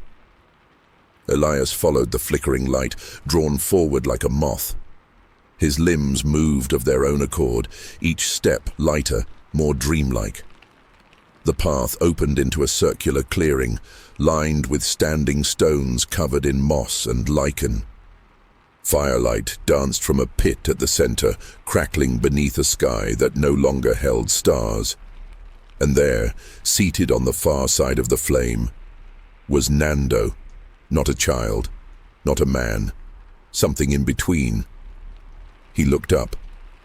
Elias followed the flickering light, drawn forward like a moth. His limbs moved of their own accord, each step lighter, more dreamlike. The path opened into a circular clearing, lined with standing stones covered in moss and lichen. Firelight danced from a pit at the center, crackling beneath a sky that no longer held stars. And there, seated on the far side of the flame, was Nando. Not a child, not a man, something in between. He looked up.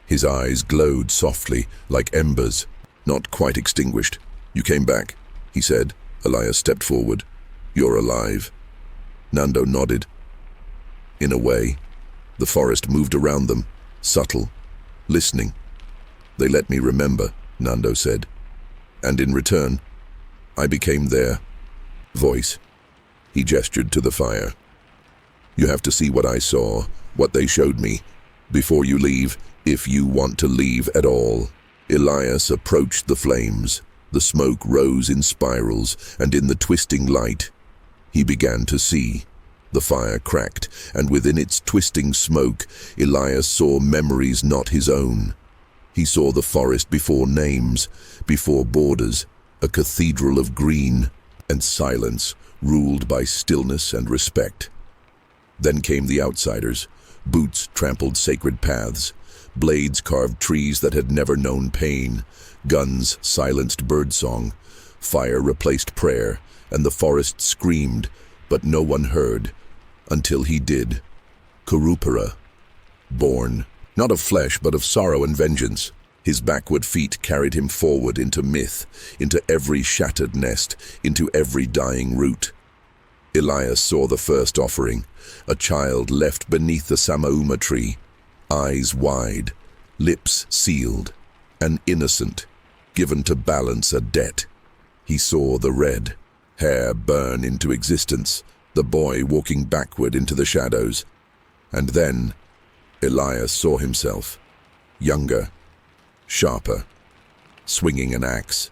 His eyes glowed softly, like embers, not quite extinguished. "You came back," he said. Elias stepped forward. "You're alive." Nando nodded. In a way, the forest moved around them, subtle, listening. "They let me remember," Nando said. "And in return, I became their voice." He gestured to the fire. "You have to see what I saw, what they showed me, before you leave, if you want to leave at all." Elias approached the flames. The smoke rose in spirals, and in the twisting light, he began to see. The fire cracked, and within its twisting smoke, Elias saw memories not his own. He saw the forest before names, before borders, a cathedral of green and silence, ruled by stillness and respect. Then came the outsiders. Boots trampled sacred paths. Blades carved trees that had never known pain. Guns silenced birdsong. Fire replaced prayer, and the forest screamed, but no one heard. Until he did. Curupira, born, not of flesh but of sorrow and vengeance. His backward feet carried him forward into myth, into every shattered nest, into every dying root. Elias saw the first offering, a child left beneath the Samauma tree, eyes wide, lips sealed, an innocent, given to balance a debt. He saw the red hair burn into existence, the boy walking backward into the shadows. And then Elias saw himself, younger, sharper, swinging an axe,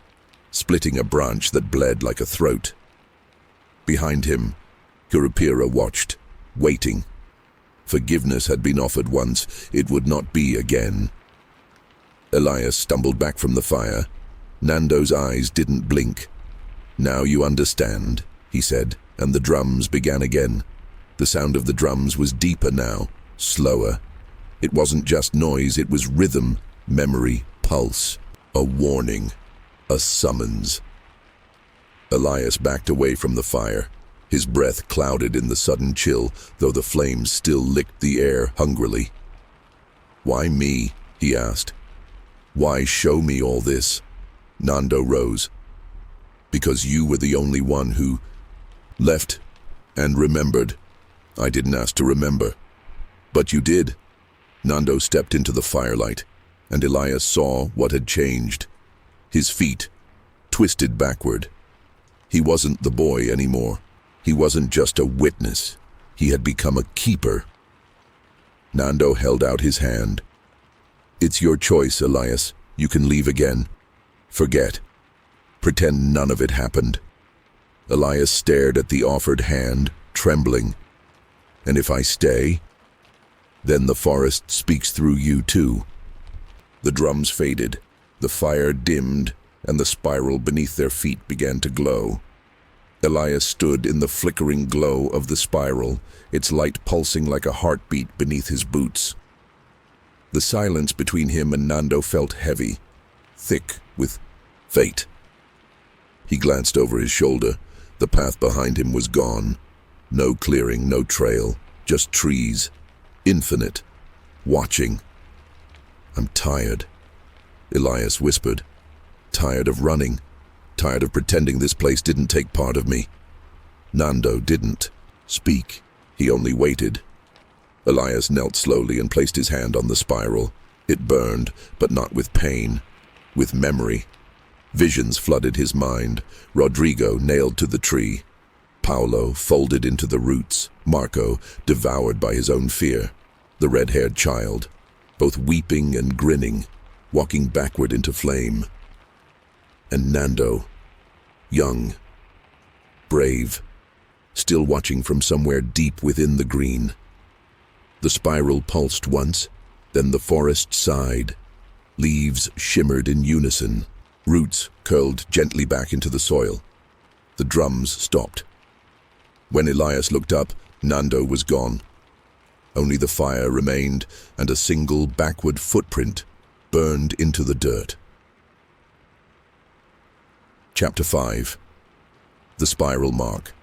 splitting a branch that bled like a throat. Behind him, Curupira watched, waiting. Forgiveness had been offered once, it would not be again. Elias stumbled back from the fire. Nando's eyes didn't blink. "Now you understand," he said, and the drums began again. The sound of the drums was deeper now, slower. It wasn't just noise, it was rhythm, memory, pulse, a warning, a summons. Elias backed away from the fire. His breath clouded in the sudden chill, though the flames still licked the air hungrily. "Why me?" he asked. "Why show me all this?" Nando rose. "Because you were the only one who left and remembered. I didn't ask to remember. But you did." Nando stepped into the firelight, and Elias saw what had changed. His feet twisted backward. He wasn't the boy anymore. He wasn't just a witness. He had become a keeper. Nando held out his hand. "It's your choice, Elias. You can leave again. Forget. Pretend none of it happened." Elias stared at the offered hand, trembling. "And if I stay? Then the forest speaks through you too." The drums faded, the fire dimmed, and the spiral beneath their feet began to glow. Elias stood in the flickering glow of the spiral, its light pulsing like a heartbeat beneath his boots. The silence between him and Nando felt heavy, thick with fate. He glanced over his shoulder. The path behind him was gone. No clearing, no trail, just trees. Infinite. Watching. "I'm tired," Elias whispered. "Tired of running. Tired of pretending this place didn't take part of me." Nando didn't speak. He only waited. Elias knelt slowly and placed his hand on the spiral. It burned, but not with pain, with memory. Visions flooded his mind. Rodrigo nailed to the tree. Paolo folded into the roots. Marco devoured by his own fear. The red-haired child, both weeping and grinning, walking backward into flame. And Nando, young, brave, still watching from somewhere deep within the green. The spiral pulsed once, then the forest sighed. Leaves shimmered in unison. Roots curled gently back into the soil. The drums stopped. When Elias looked up, Nando was gone. Only the fire remained, and a single backward footprint burned into the dirt. Chapter 5. The Spiral Mark.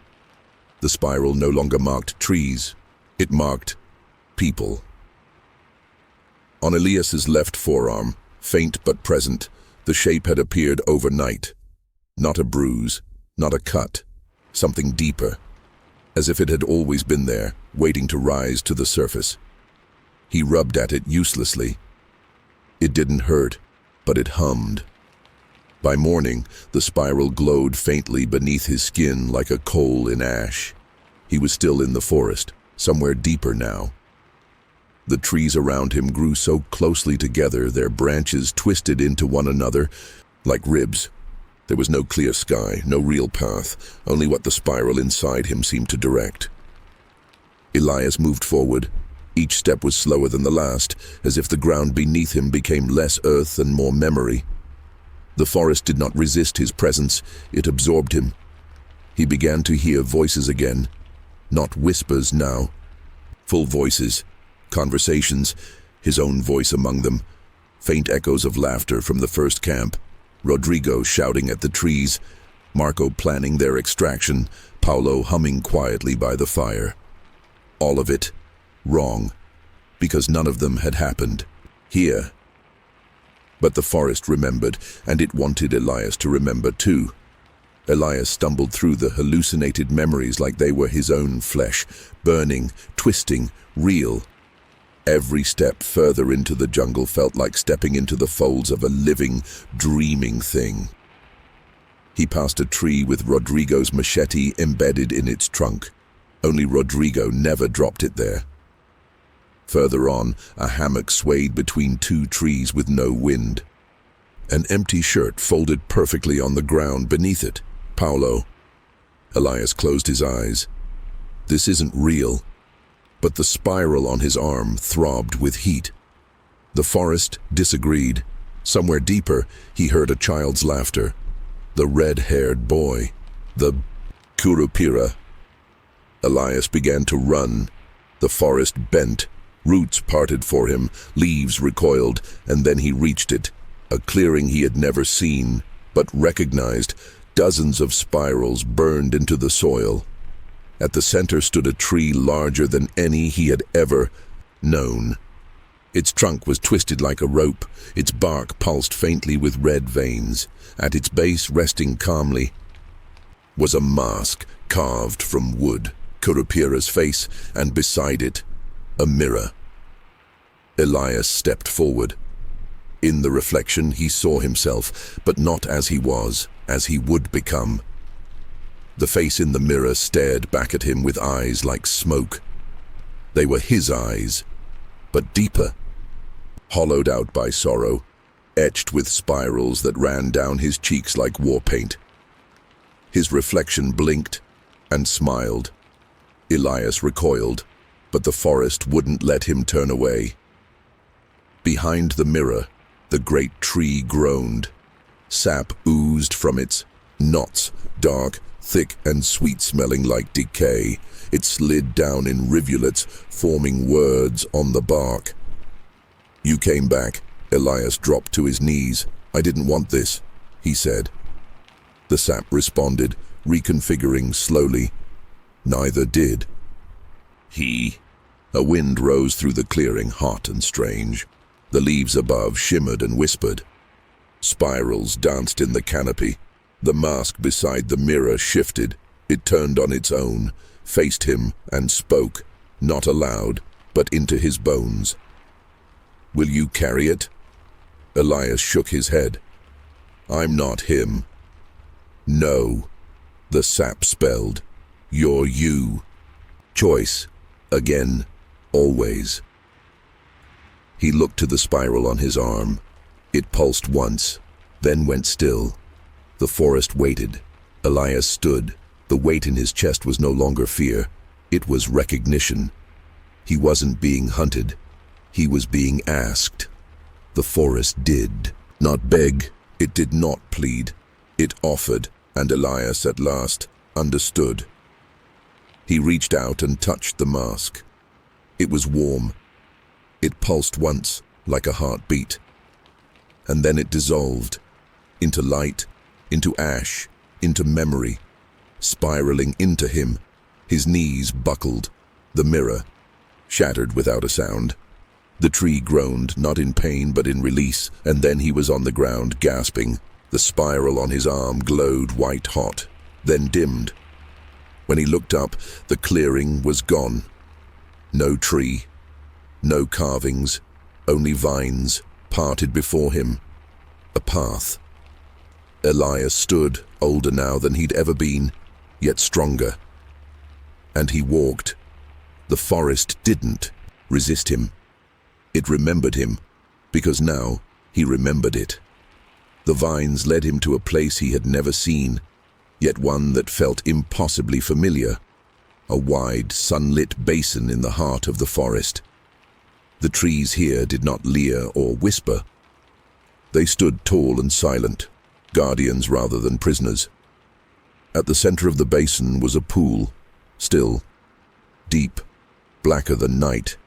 The spiral no longer marked trees. It marked people. On Elias's left forearm, faint but present, the shape had appeared overnight. Not a bruise, not a cut, something deeper, as if it had always been there, waiting to rise to the surface. He rubbed at it uselessly. It didn't hurt, but it hummed. By morning, the spiral glowed faintly beneath his skin like a coal in ash. He was still in the forest, somewhere deeper now. The trees around him grew so closely together, their branches twisted into one another like ribs. There was no clear sky, no real path, only what the spiral inside him seemed to direct. Elias moved forward. Each step was slower than the last, as if the ground beneath him became less earth and more memory. The forest did not resist his presence, it absorbed him. He began to hear voices again, not whispers now. Full voices, conversations, his own voice among them, faint echoes of laughter from the first camp, Rodrigo shouting at the trees, Marco planning their extraction, Paolo humming quietly by the fire. All of it wrong, because none of them had happened here. But the forest remembered, and it wanted Elias to remember too. Elias stumbled through the hallucinated memories like they were his own flesh, burning, twisting, real. Every step further into the jungle felt like stepping into the folds of a living, dreaming thing. He passed a tree with Rodrigo's machete embedded in its trunk. Only Rodrigo never dropped it there. Further on, a hammock swayed between two trees with no wind. An empty shirt folded perfectly on the ground beneath it. Paolo. Elias closed his eyes. This isn't real. But the spiral on his arm throbbed with heat. The forest disagreed. Somewhere deeper, he heard a child's laughter. The red-haired boy. The Curupira. Elias began to run. The forest bent. Roots parted for him, leaves recoiled, and then he reached it. A clearing he had never seen, but recognized. Dozens of spirals burned into the soil. At the center stood a tree larger than any he had ever known. Its trunk was twisted like a rope, its bark pulsed faintly with red veins. At its base, resting calmly, was a mask carved from wood, Curupira's face, and beside it, a mirror. Elias stepped forward. In the reflection, he saw himself, but not as he was, as he would become. The face in the mirror stared back at him with eyes like smoke. They were his eyes, but deeper, hollowed out by sorrow, etched with spirals that ran down his cheeks like war paint. His reflection blinked and smiled. Elias recoiled, but the forest wouldn't let him turn away. Behind the mirror, the great tree groaned. Sap oozed from its knots, dark, thick and sweet-smelling like decay. It slid down in rivulets, forming words on the bark. "You came back." Elias dropped to his knees. "I didn't want this," he said. The sap responded, reconfiguring slowly. Neither did he. A wind rose through the clearing, hot and strange. The leaves above shimmered and whispered. Spirals danced in the canopy. The mask beside the mirror shifted. It turned on its own, faced him, and spoke, not aloud, but into his bones. "Will you carry it?" Elias shook his head. "I'm not him." "No," the sap spelled. "You're you. Choice. Again. Always." He looked to the spiral on his arm. It pulsed once, then went still. The forest waited. Elias stood. The weight in his chest was no longer fear. It was recognition. He wasn't being hunted. He was being asked. The forest did not beg. It did not plead. It offered, and Elias at last understood. He reached out and touched the mask. It was warm. It pulsed once, like a heartbeat. And then it dissolved, into light, into ash, into memory, spiraling into him. His knees buckled. The mirror shattered without a sound. The tree groaned, not in pain but in release, and then he was on the ground, gasping. The spiral on his arm glowed white-hot, then dimmed. When he looked up, the clearing was gone. No tree, no carvings, only vines parted before him. A path. Elias stood, older now than he'd ever been, yet stronger. And he walked. The forest didn't resist him. It remembered him, because now he remembered it. The vines led him to a place he had never seen, yet one that felt impossibly familiar. A wide, sunlit basin in the heart of the forest. The trees here did not leer or whisper. They stood tall and silent, guardians rather than prisoners. At the center of the basin was a pool, still, deep, blacker than night.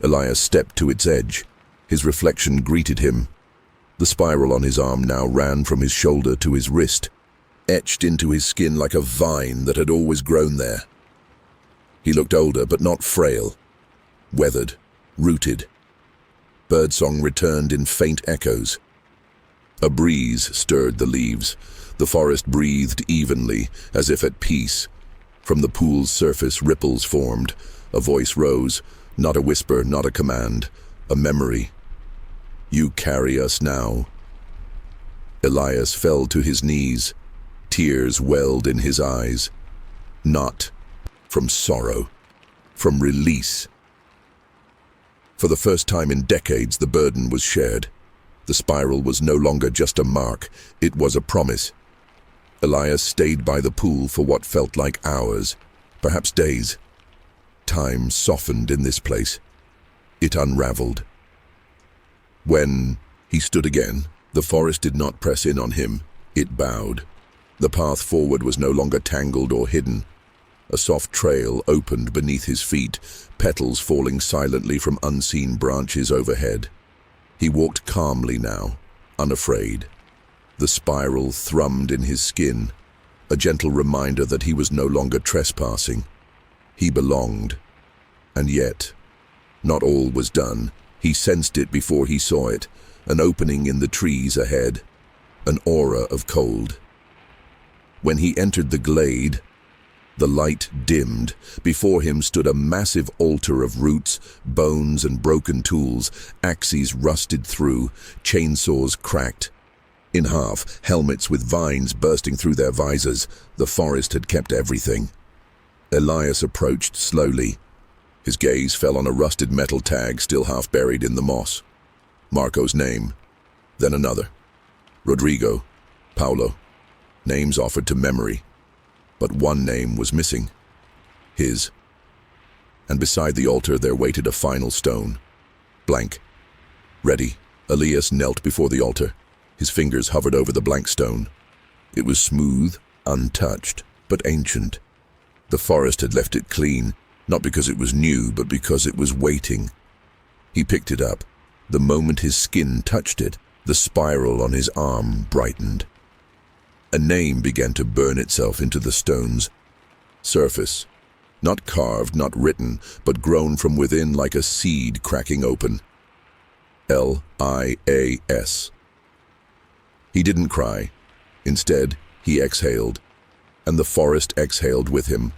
Elias stepped to its edge. His reflection greeted him. The spiral on his arm now ran from his shoulder to his wrist, etched into his skin like a vine that had always grown there. He looked older, but not frail. Weathered, rooted. Birdsong returned in faint echoes. A breeze stirred the leaves. The forest breathed evenly, as if at peace. From the pool's surface, ripples formed. A voice rose, not a whisper, not a command, a memory. "You carry us now." Elias fell to his knees. Tears welled in his eyes. Not from sorrow, from release. For the first time in decades, the burden was shared. The spiral was no longer just a mark, it was a promise. Elias stayed by the pool for what felt like hours, perhaps days. Time softened in this place. It unraveled. When he stood again, the forest did not press in on him, it bowed. The path forward was no longer tangled or hidden. A soft trail opened beneath his feet, petals falling silently from unseen branches overhead. He walked calmly now, unafraid. The spiral thrummed in his skin, a gentle reminder that he was no longer trespassing. He belonged. And yet, not all was done. He sensed it before he saw it, an opening in the trees ahead, an aura of cold. When he entered the glade, the light dimmed. Before him stood a massive altar of roots, bones, and broken tools, axes rusted through, chainsaws cracked in half, helmets with vines bursting through their visors. The forest had kept everything. Elias approached slowly. His gaze fell on a rusted metal tag still half buried in the moss. Marco's name, then another. Rodrigo, Paulo. Names offered to memory. But one name was missing. His. And beside the altar there waited a final stone. Blank. Ready. Elias knelt before the altar. His fingers hovered over the blank stone. It was smooth, untouched, but ancient. The forest had left it clean, not because it was new, but because it was waiting. He picked it up. The moment his skin touched it, the spiral on his arm brightened. A name began to burn itself into the stone's surface. Not carved, not written, but grown from within like a seed cracking open. Lias. He didn't cry. Instead, he exhaled, and the forest exhaled with him.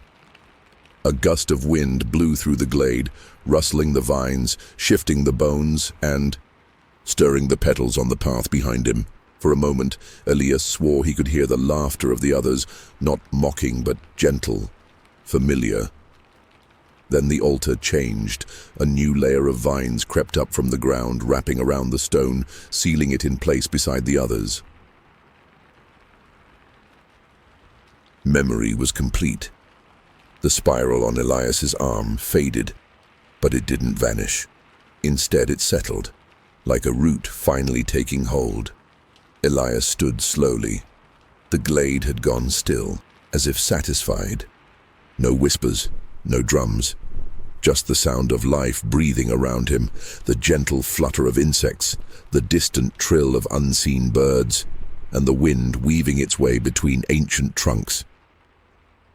A gust of wind blew through the glade, rustling the vines, shifting the bones, and stirring the petals on the path behind him. For a moment, Elias swore he could hear the laughter of the others, not mocking but gentle, familiar. Then the altar changed. A new layer of vines crept up from the ground, wrapping around the stone, sealing it in place beside the others. Memory was complete. The spiral on Elias's arm faded, but it didn't vanish. Instead, it settled, like a root finally taking hold. Elias stood slowly. The glade had gone still, as if satisfied. No whispers, no drums, just the sound of life breathing around him, the gentle flutter of insects, the distant trill of unseen birds, and the wind weaving its way between ancient trunks.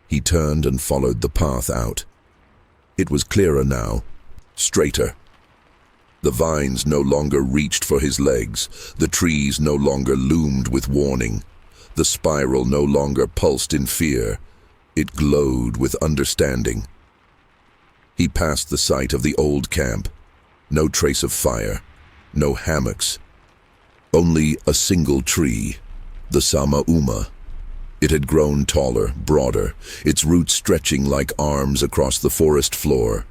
He turned and followed the path out. It was clearer now, straighter. The vines no longer reached for his legs, the trees no longer loomed with warning, the spiral no longer pulsed in fear, it glowed with understanding. He passed the site of the old camp. No trace of fire, no hammocks. Only a single tree, the Sama-Uma. It had grown taller, broader, its roots stretching like arms across the forest floor.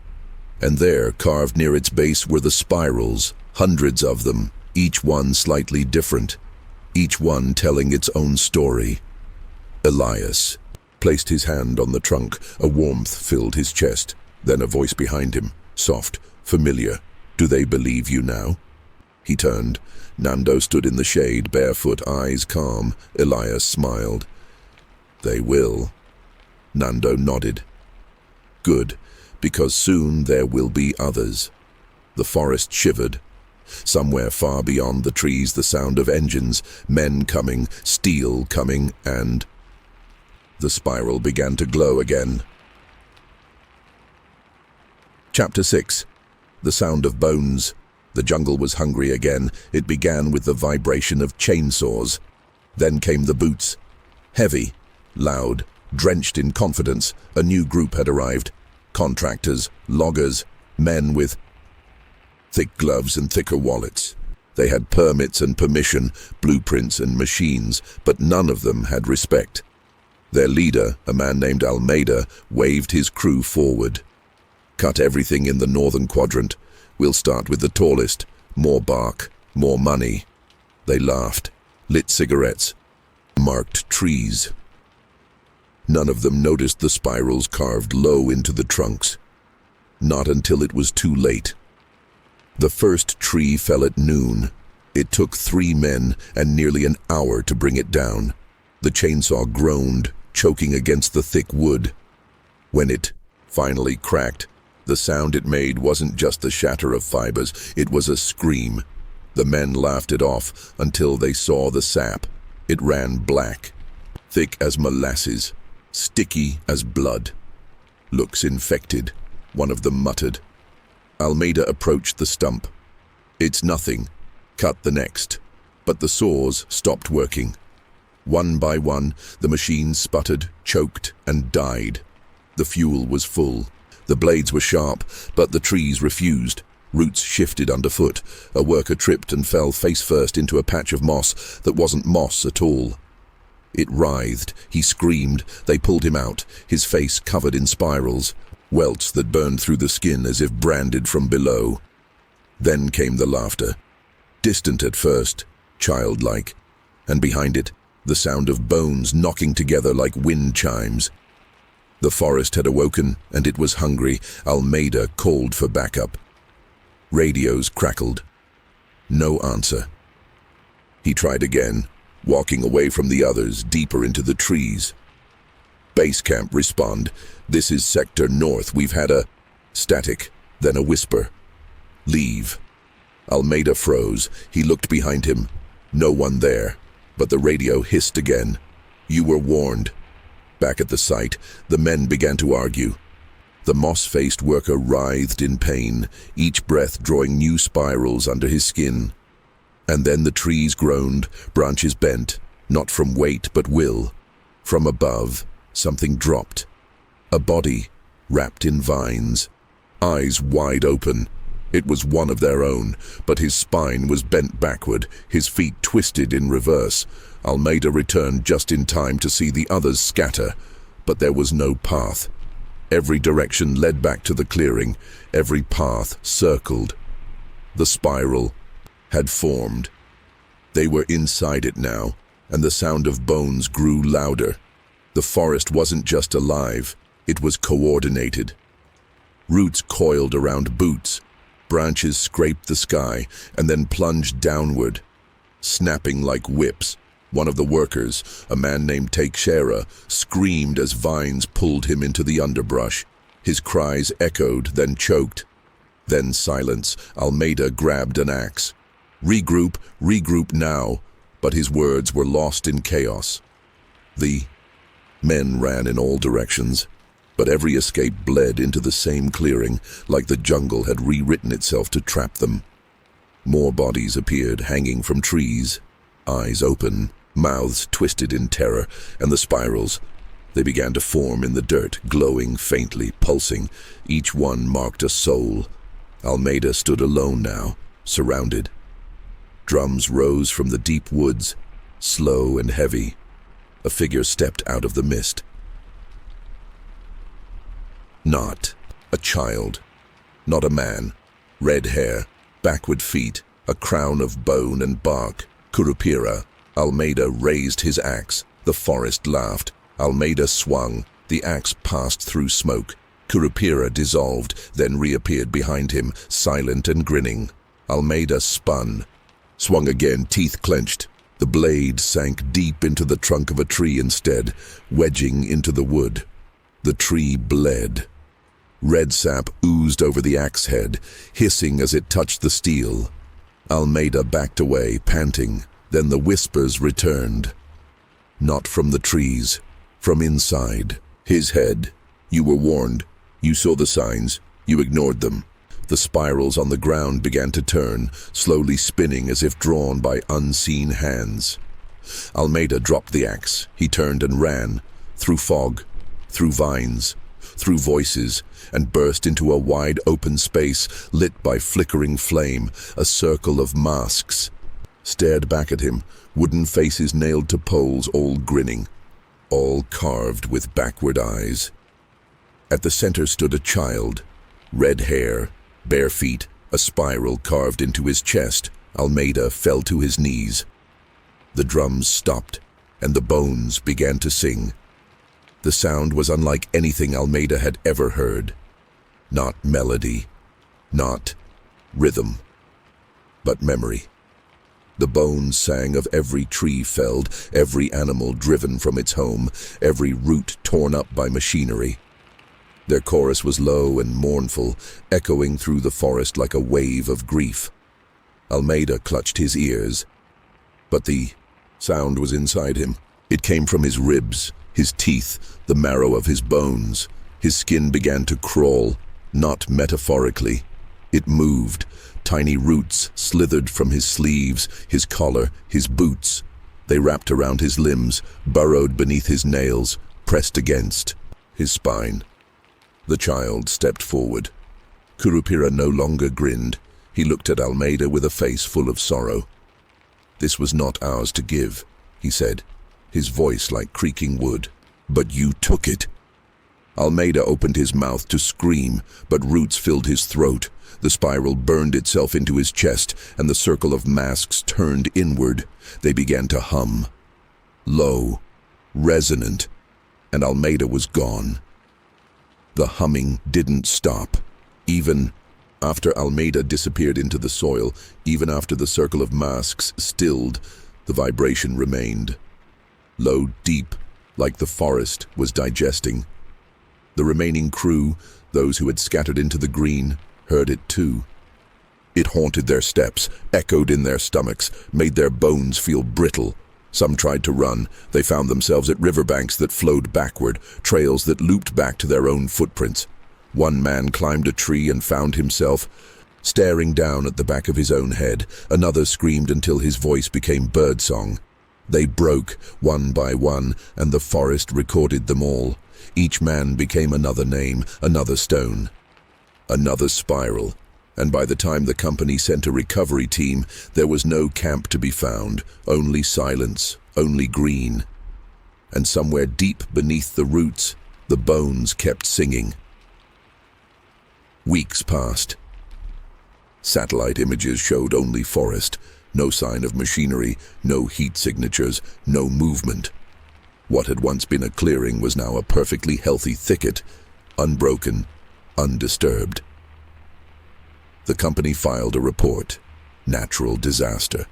And there, carved near its base, were the spirals, hundreds of them, each one slightly different, each one telling its own story. Elias placed his hand on the trunk. A warmth filled his chest. Then a voice behind him, soft, familiar. "Do they believe you now?" He turned. Nando stood in the shade, barefoot, eyes calm. Elias smiled. "They will." Nando nodded. "Good, because soon there will be others." The forest shivered. Somewhere far beyond the trees, the sound of engines, men coming, steel coming, and the spiral began to glow again. Chapter 6. The sound of bones. The jungle was hungry again. It began with the vibration of chainsaws. Then came the boots. Heavy, loud, drenched in confidence. A new group had arrived. Contractors, loggers, men with thick gloves and thicker wallets. They had permits and permission, blueprints and machines, but none of them had respect. Their leader, a man named Almeida, waved his crew forward. "Cut everything in the northern quadrant. We'll start with the tallest. More bark, more money." They laughed, lit cigarettes, marked trees. None of them noticed the spirals carved low into the trunks. Not until it was too late. The first tree fell at noon. It took 3 men and nearly an hour to bring it down. The chainsaw groaned, choking against the thick wood. When it finally cracked, the sound it made wasn't just the shatter of fibers, it was a scream. The men laughed it off until they saw the sap. It ran black, thick as molasses, sticky as blood. "Looks infected," one of them muttered. Almeida approached the stump. "It's nothing. Cut the next." But the saws stopped working. One by one, the machines sputtered, choked, and died. The fuel was full. The blades were sharp, but the trees refused. Roots shifted underfoot. A worker tripped and fell face first into a patch of moss that wasn't moss at all. It writhed. He screamed. They pulled him out, his face covered in spirals, welts that burned through the skin as if branded from below. Then came the laughter. Distant at first, childlike. And behind it, the sound of bones knocking together like wind chimes. The forest had awoken, and it was hungry. Almeida called for backup. Radios crackled. No answer. He tried again, walking away from the others, deeper into the trees. "Base camp, respond. This is Sector North. We've had a..." Static, then a whisper. "Leave." Almeida froze. He looked behind him. No one there, but the radio hissed again. You were warned. Back at the site, the men began to argue. The moss-faced worker writhed in pain, each breath drawing new spirals under his skin. And then the trees groaned, branches bent, not from weight but will. From above, something dropped. A body, wrapped in vines, eyes wide open. It was one of their own, but his spine was bent backward, his feet twisted in reverse. Almeida returned just in time to see the others scatter, but there was no path. Every direction led back to the clearing, every path circled. The spiral had formed. They were inside it now, and the sound of bones grew louder. The forest wasn't just alive, it was coordinated. Roots coiled around boots, branches scraped the sky, and then plunged downward, snapping like whips. One of the workers, a man named Teixeira, screamed as vines pulled him into the underbrush. His cries echoed, then choked. Then silence. Almeida grabbed an axe. Regroup now, but his words were lost in chaos. The men ran in all directions, but every escape bled into the same clearing, like the jungle had rewritten itself to trap them. More bodies appeared, hanging from trees, eyes open, mouths twisted in terror, and the spirals. They began to form in the dirt, glowing faintly, pulsing. Each one marked a soul. Almeida stood alone now, surrounded. Drums rose from the deep woods, slow and heavy. A figure stepped out of the mist. Not a child, not a man. Red hair, backward feet, a crown of bone and bark. Curupira. Almeida raised his axe. The forest laughed. Almeida swung. The axe passed through smoke. Curupira dissolved, then reappeared behind him, silent and grinning. Almeida spun. Swung again, teeth clenched. The blade sank deep into the trunk of a tree instead, wedging into the wood. The tree bled. Red sap oozed over the axe head, hissing as it touched the steel. Almeida backed away, panting. Then the whispers returned. Not from the trees, from inside. His head. You were warned. You saw the signs. You ignored them. The spirals on the ground began to turn, slowly spinning as if drawn by unseen hands. Almeida dropped the axe. He turned and ran, through fog, through vines, through voices, and burst into a wide open space lit by flickering flame, a circle of masks. Stared back at him, wooden faces nailed to poles, all grinning, all carved with backward eyes. At the center stood a child, red hair, bare feet, a spiral carved into his chest. Almeida fell to his knees. The drums stopped, and the bones began to sing. The sound was unlike anything Almeida had ever heard. Not melody, not rhythm, but memory. The bones sang of every tree felled, every animal driven from its home, every root torn up by machinery. Their chorus was low and mournful, echoing through the forest like a wave of grief. Almeida clutched his ears, but the sound was inside him. It came from his ribs, his teeth, the marrow of his bones. His skin began to crawl, not metaphorically. It moved. Tiny roots slithered from his sleeves, his collar, his boots. They wrapped around his limbs, burrowed beneath his nails, pressed against his spine. The child stepped forward. Curupira no longer grinned. He looked at Almeida with a face full of sorrow. "This was not ours to give," he said, his voice like creaking wood. "But you took it." Almeida opened his mouth to scream, but roots filled his throat. The spiral burned itself into his chest, and the circle of masks turned inward. They began to hum. Low, resonant, and Almeida was gone. The humming didn't stop. Even after Almeida disappeared into the soil, even after the circle of masks stilled, the vibration remained. Low, deep, like the forest was digesting. The remaining crew, those who had scattered into the green, heard it too. It haunted their steps, echoed in their stomachs, made their bones feel brittle. Some tried to run. They found themselves at riverbanks that flowed backward, trails that looped back to their own footprints. One man climbed a tree and found himself staring down at the back of his own head. Another screamed until his voice became birdsong. They broke, one by one, and the forest recorded them all. Each man became another name, another stone, another spiral. And by the time the company sent a recovery team, there was no camp to be found, only silence, only green. And somewhere deep beneath the roots, the bones kept singing. Weeks passed. Satellite images showed only forest, no sign of machinery, no heat signatures, no movement. What had once been a clearing was now a perfectly healthy thicket, unbroken, undisturbed. The company filed a report. Natural disaster.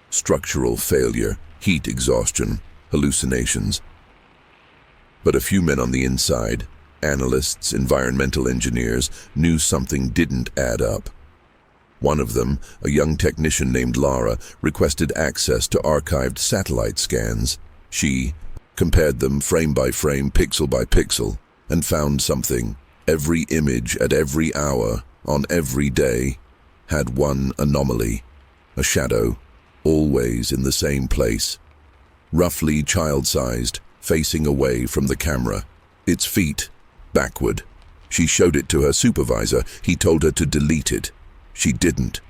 Structural failure, heat exhaustion, hallucinations. But a few men on the inside, analysts, environmental engineers, knew something didn't add up. One of them, a young technician named Lara, requested access to archived satellite scans. She compared them frame by frame, pixel by pixel, and found something. Every image at every hour, on every day, had one anomaly, a shadow, always in the same place. Roughly child-sized, facing away from the camera. Its feet, backward. She showed it to her supervisor. He told her to delete it. She didn't.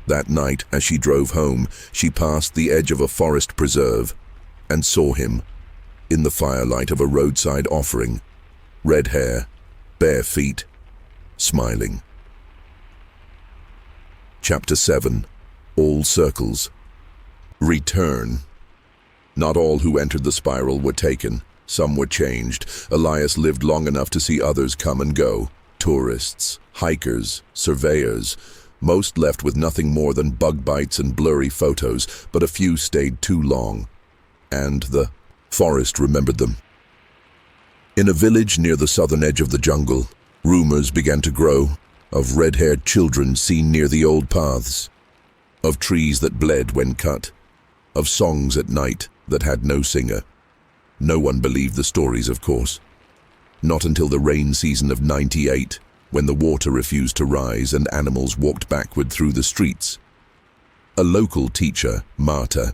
That night, as she drove home, she passed the edge of a forest preserve and saw him, in the firelight of a roadside offering. Red hair, bare feet, smiling. Chapter 7. All Circles. Return. Not all who entered the spiral were taken. Some were changed. Elias lived long enough to see others come and go. Tourists, hikers, surveyors. Most left with nothing more than bug bites and blurry photos, but a few stayed too long. And the forest remembered them. In a village near the southern edge of the jungle, rumors began to grow of red-haired children seen near the old paths, of trees that bled when cut, of songs at night that had no singer. No one believed the stories, of course. Not until the rain season of '98, when the water refused to rise and animals walked backward through the streets. A local teacher, Marta,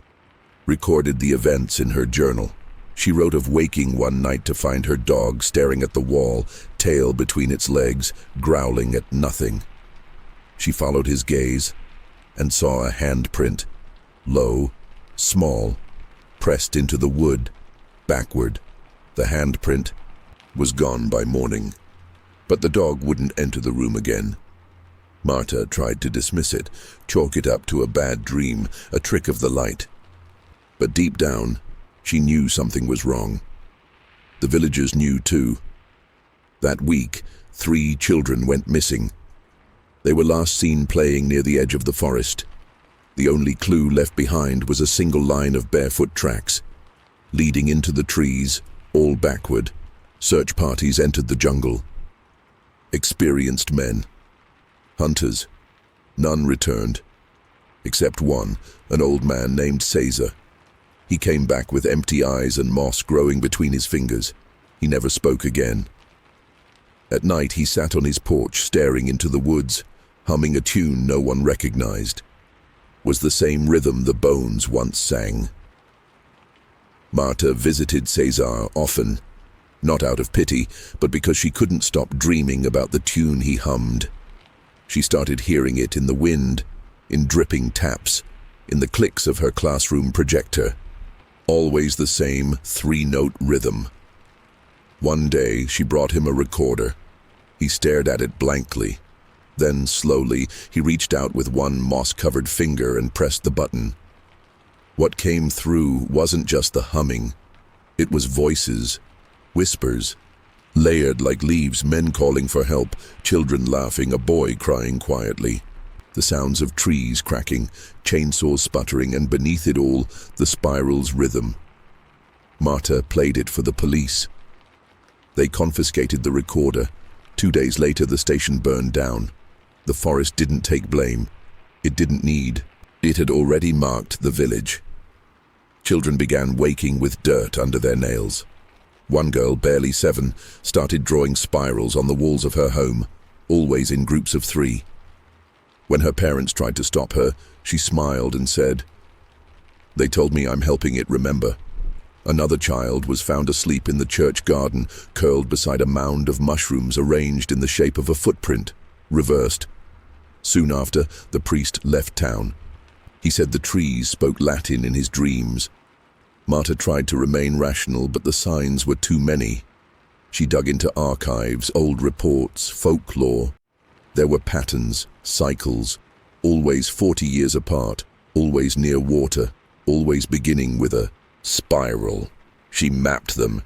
recorded the events in her journal. She wrote of waking one night to find her dog staring at the wall, tail between its legs, growling at nothing. She followed his gaze and saw a handprint, low, small, pressed into the wood, backward. The handprint was gone by morning, but the dog wouldn't enter the room again. Marta tried to dismiss it, chalk it up to a bad dream, a trick of the light. But deep down, she knew something was wrong. The villagers knew too. That week, 3 children went missing. They were last seen playing near the edge of the forest. The only clue left behind was a single line of barefoot tracks, leading into the trees, all backward. Search parties entered the jungle. Experienced men, hunters. None returned, except one, an old man named Caesar. He came back with empty eyes and moss growing between his fingers. He never spoke again. At night he sat on his porch staring into the woods, humming a tune no one recognized. Was the same rhythm the bones once sang. Marta visited Cesar often, not out of pity, but because she couldn't stop dreaming about the tune he hummed. She started hearing it in the wind, in dripping taps, in the clicks of her classroom projector. Always the same 3-note rhythm. One day she brought him a recorder. He stared at it blankly. Then, slowly, he reached out with one moss-covered finger and pressed the button. What came through wasn't just the humming. It was voices, whispers, layered like leaves, men calling for help, children laughing, a boy crying quietly. The sounds of trees cracking, chainsaws sputtering, and beneath it all, the spiral's rhythm. Marta played it for the police. They confiscated the recorder. 2 days later, the station burned down. The forest didn't take blame. It didn't need. It had already marked the village. Children began waking with dirt under their nails. One girl, barely 7, started drawing spirals on the walls of her home, always in groups of 3. When her parents tried to stop her, she smiled and said, "They told me I'm helping it remember." Another child was found asleep in the church garden, curled beside a mound of mushrooms arranged in the shape of a footprint, reversed. Soon after, the priest left town. He said the trees spoke Latin in his dreams. Marta tried to remain rational, but the signs were too many. She dug into archives, old reports, folklore. There were patterns, cycles, always 40 years apart, always near water, always beginning with a spiral. She mapped them,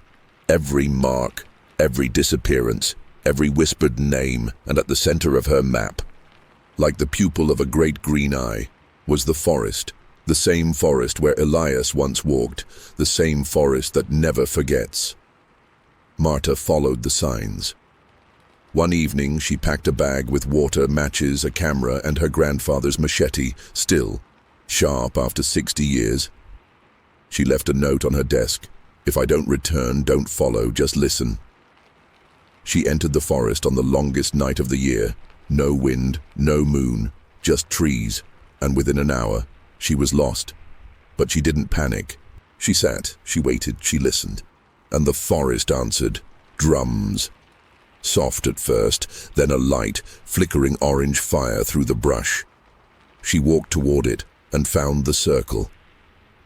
every mark, every disappearance, every whispered name, and at the center of her map, like the pupil of a great green eye, was the forest, the same forest where Elias once walked, the same forest that never forgets. Marta followed the signs. One evening, she packed a bag with water, matches, a camera, and her grandfather's machete, still sharp after 60 years. She left a note on her desk. "If I don't return, don't follow, just listen." She entered the forest on the longest night of the year. No wind, no moon, just trees, and within an hour, she was lost. But she didn't panic. She sat, she waited, she listened. And the forest answered, drums. Soft at first, then a light, flickering orange fire through the brush. She walked toward it and found the circle.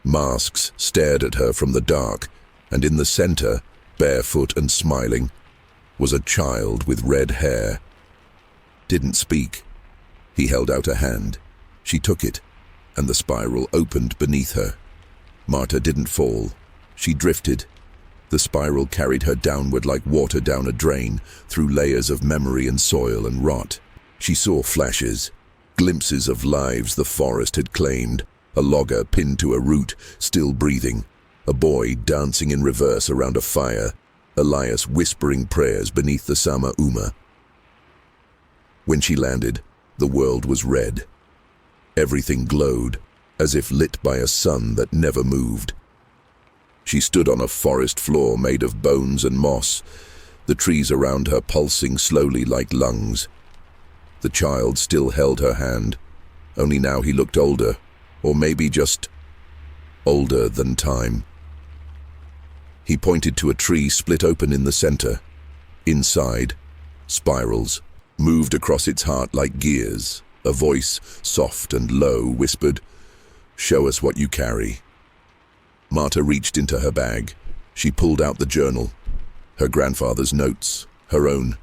Masks stared at her from the dark, and in the center, barefoot and smiling, was a child with red hair. Didn't speak. He held out a hand. She took it, and the spiral opened beneath her. Marta didn't fall. She drifted. The spiral carried her downward like water down a drain, through layers of memory and soil and rot. She saw flashes, glimpses of lives the forest had claimed, a logger pinned to a root, still breathing, a boy dancing in reverse around a fire, Elias whispering prayers beneath the Sama Uma. When she landed, the world was red. Everything glowed, as if lit by a sun that never moved. She stood on a forest floor made of bones and moss, the trees around her pulsing slowly like lungs. The child still held her hand, only now he looked older, or maybe just older than time. He pointed to a tree split open in the center. Inside, spirals moved across its heart like gears. A voice, soft and low, whispered, "Show us what you carry." Marta reached into her bag. She pulled out the journal, her grandfather's notes, her own,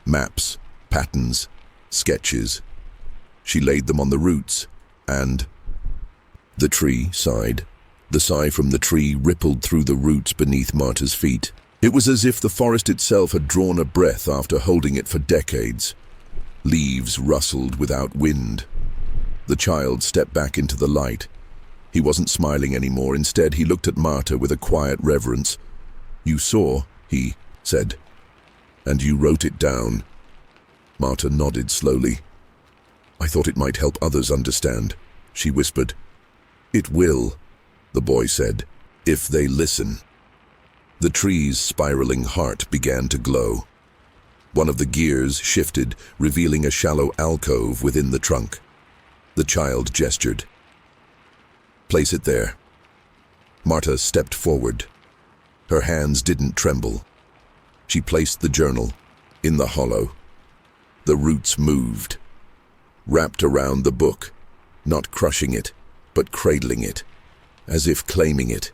maps, patterns, sketches. She laid them on the roots, and the tree sighed. The sigh from the tree rippled through the roots beneath Marta's feet. It was as if the forest itself had drawn a breath after holding it for decades. Leaves rustled without wind. The child stepped back into the light. He wasn't smiling anymore. Instead, he looked at Marta with a quiet reverence. "You saw," he said, "and you wrote it down." Marta nodded slowly. "I thought it might help others understand," she whispered. "It will," the boy said, "if they listen." The tree's spiraling heart began to glow. One of the gears shifted, revealing a shallow alcove within the trunk. The child gestured. "Place it there." Marta stepped forward. Her hands didn't tremble. She placed the journal in the hollow. The roots moved, wrapped around the book, not crushing it, but cradling it, as if claiming it.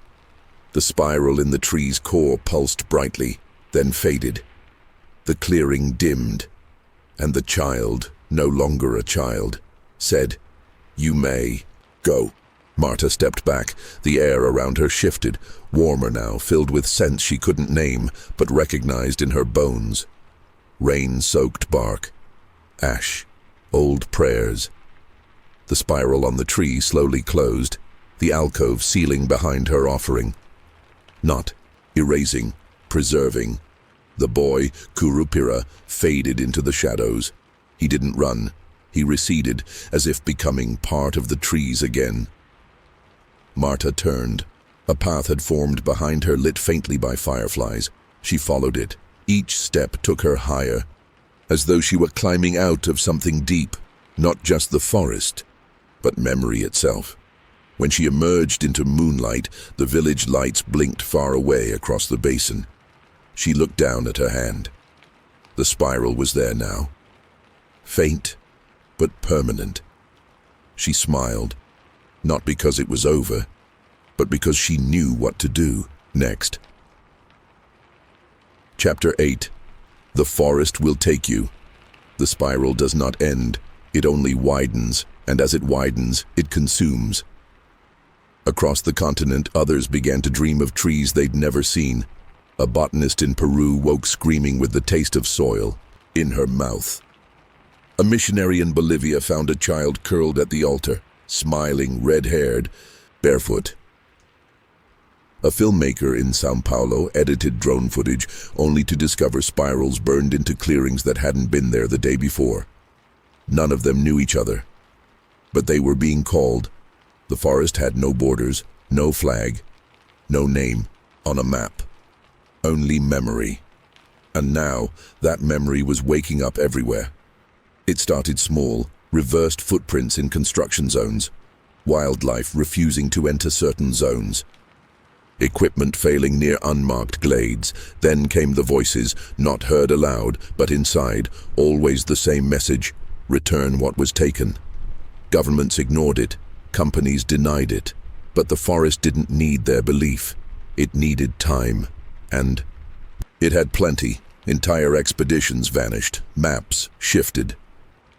The spiral in the tree's core pulsed brightly, then faded. The clearing dimmed, and the child, no longer a child, said, "You may go." Marta stepped back. The air around her shifted, warmer now, filled with scents she couldn't name, but recognized in her bones. Rain-soaked bark, ash, old prayers. The spiral on the tree slowly closed, the alcove sealing behind her offering. Not erasing, preserving. The boy, Curupira, faded into the shadows. He didn't run. He receded, as if becoming part of the trees again. Marta turned. A path had formed behind her, lit faintly by fireflies. She followed it. Each step took her higher, as though she were climbing out of something deep, not just the forest, but memory itself. When she emerged into moonlight, the village lights blinked far away across the basin. She looked down at her hand. The spiral was there now. Faint, but permanent. She smiled, not because it was over, but because she knew what to do next. Chapter 8. The forest will take you. The spiral does not end, it only widens, and as it widens, it consumes. Across the continent, others began to dream of trees they'd never seen. A botanist in Peru woke screaming with the taste of soil in her mouth. A missionary in Bolivia found a child curled at the altar, smiling, red-haired, barefoot. A filmmaker in São Paulo edited drone footage only to discover spirals burned into clearings that hadn't been there the day before. None of them knew each other, but they were being called. The forest had no borders, no flag, no name on a map. Only memory. And now, that memory was waking up everywhere. It started small, reversed footprints in construction zones, wildlife refusing to enter certain zones, equipment failing near unmarked glades. Then came the voices, not heard aloud, but inside, always the same message: return what was taken. Governments ignored it, companies denied it, but the forest didn't need their belief. It needed time, and it had plenty. Entire expeditions vanished, maps shifted.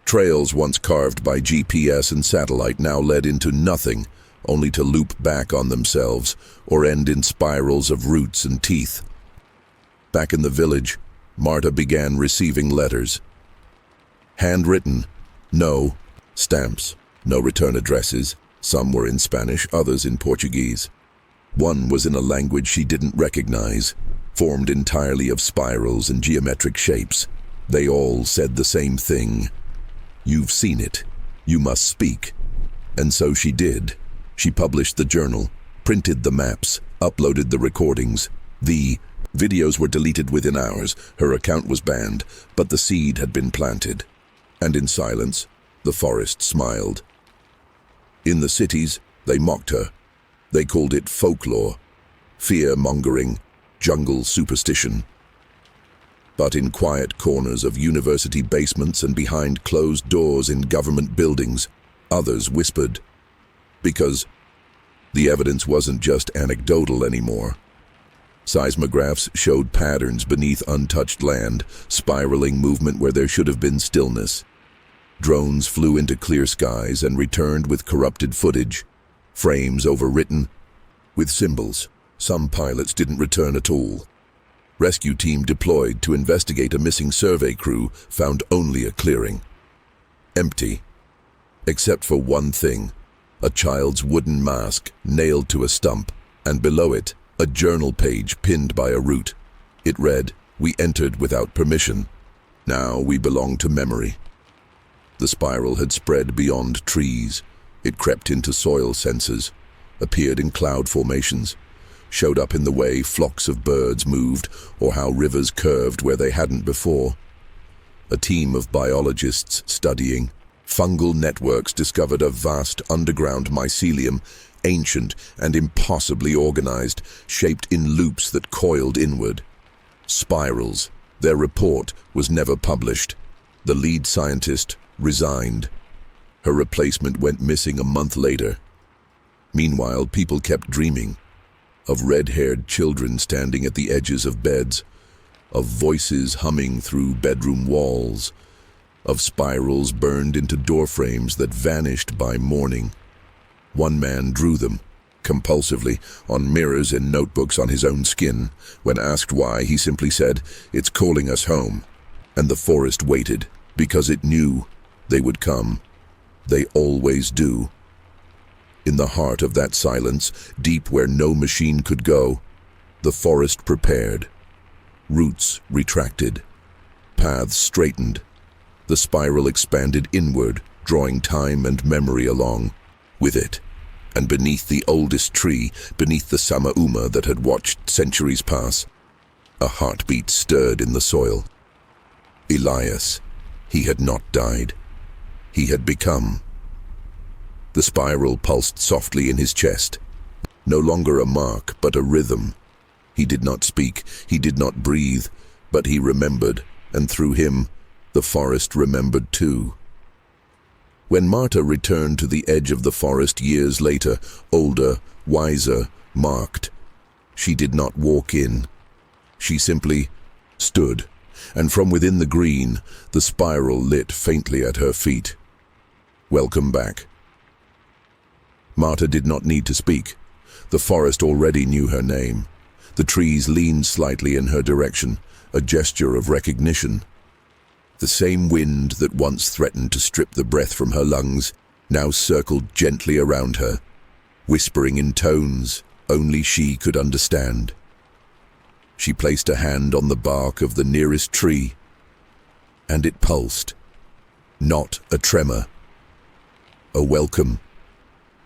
Trails once carved by GPS and satellite now led into nothing, only to loop back on themselves or end in spirals of roots and teeth. Back in the village, Marta began receiving letters. Handwritten, no stamps, no return addresses. Some were in Spanish, others in Portuguese. One was in a language she didn't recognize, formed entirely of spirals and geometric shapes. They all said the same thing: you've seen it. You must speak. And so she did. She published the journal, printed the maps, uploaded the recordings. The videos were deleted within hours. Her account was banned, but the seed had been planted. And in silence, the forest smiled. In the cities, they mocked her. They called it folklore, fear-mongering, jungle superstition. But in quiet corners of university basements and behind closed doors in government buildings, others whispered. Because the evidence wasn't just anecdotal anymore. Seismographs showed patterns beneath untouched land, spiraling movement where there should have been stillness. Drones flew into clear skies and returned with corrupted footage, frames overwritten with symbols. Some pilots didn't return at all. Rescue team deployed to investigate a missing survey crew found only a clearing. Empty. Except for one thing: a child's wooden mask nailed to a stump, and below it, a journal page pinned by a root. It read, "We entered without permission. Now we belong to memory." The spiral had spread beyond trees. It crept into soil sensors, appeared in cloud formations, showed up in the way flocks of birds moved or how rivers curved where they hadn't before. A team of biologists studying fungal networks discovered a vast underground mycelium, ancient and impossibly organized, shaped in loops that coiled inward. Spirals. Their report was never published. The lead scientist resigned. Her replacement went missing a month later. Meanwhile, people kept dreaming of red-haired children standing at the edges of beds, of voices humming through bedroom walls, of spirals burned into doorframes that vanished by morning. One man drew them, compulsively, on mirrors and notebooks on his own skin. When asked why, he simply said, "It's calling us home." And the forest waited, because it knew they would come. They always do. In the heart of that silence, deep where no machine could go, the forest prepared. Roots retracted. Paths straightened. The spiral expanded inward, drawing time and memory along with it. And beneath the oldest tree, beneath the Samauma that had watched centuries pass, a heartbeat stirred in the soil. Elias, he had not died. He had become. The spiral pulsed softly in his chest. No longer a mark, but a rhythm. He did not speak, he did not breathe, but he remembered, and through him, the forest remembered too. When Marta returned to the edge of the forest years later, older, wiser, marked, she did not walk in. She simply stood, and from within the green, the spiral lit faintly at her feet. Welcome back. Marta did not need to speak. The forest already knew her name. The trees leaned slightly in her direction, a gesture of recognition. The same wind that once threatened to strip the breath from her lungs now circled gently around her, whispering in tones only she could understand. She placed a hand on the bark of the nearest tree, and it pulsed. Not a tremor. A welcome.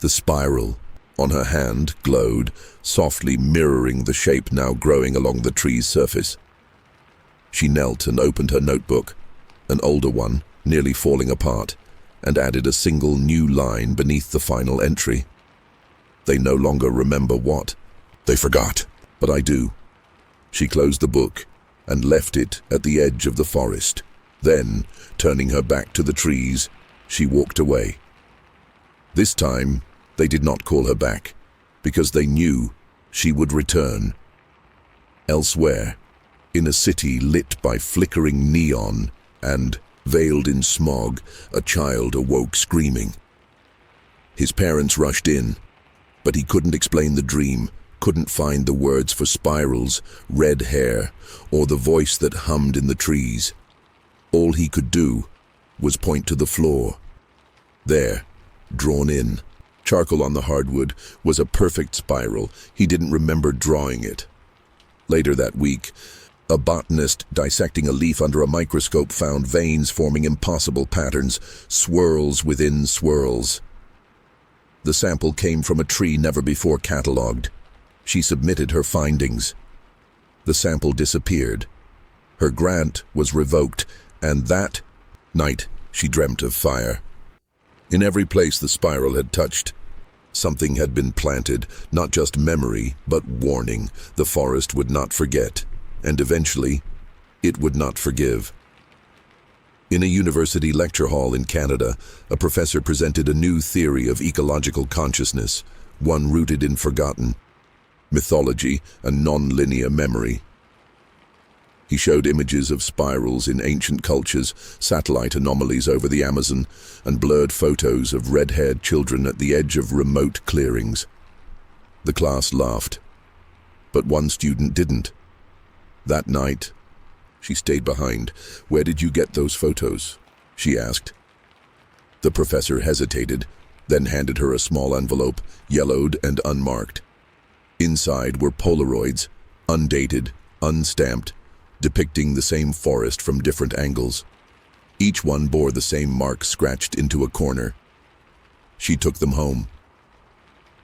The spiral on her hand glowed, softly mirroring the shape now growing along the tree's surface. She knelt and opened her notebook, an older one, nearly falling apart, and added a single new line beneath the final entry. They no longer remember what. They forgot, but I do. She closed the book and left it at the edge of the forest. Then, turning her back to the trees, she walked away. This time, they did not call her back, because they knew she would return. Elsewhere, in a city lit by flickering neon and veiled in smog, a child awoke screaming. His parents rushed in, but he couldn't explain the dream, couldn't find the words for spirals, red hair, or the voice that hummed in the trees. All he could do was point to the floor. There, drawn in, charcoal on the hardwood, was a perfect spiral. He didn't remember drawing it. Later that week, a botanist dissecting a leaf under a microscope found veins forming impossible patterns, swirls within swirls. The sample came from a tree never before catalogued. She submitted her findings. The sample disappeared. Her grant was revoked, and that night she dreamt of fire. In every place the spiral had touched, something had been planted, not just memory, but warning. The forest would not forget, and eventually, it would not forgive. In a university lecture hall in Canada, a professor presented a new theory of ecological consciousness, one rooted in forgotten mythology and non-linear memory. He showed images of spirals in ancient cultures, satellite anomalies over the Amazon, and blurred photos of red-haired children at the edge of remote clearings. The class laughed, but one student didn't. That night, she stayed behind. "Where did you get those photos?" she asked. The professor hesitated, then handed her a small envelope, yellowed and unmarked. Inside were Polaroids, undated, unstamped, depicting the same forest from different angles. Each one bore the same mark scratched into a corner. She took them home.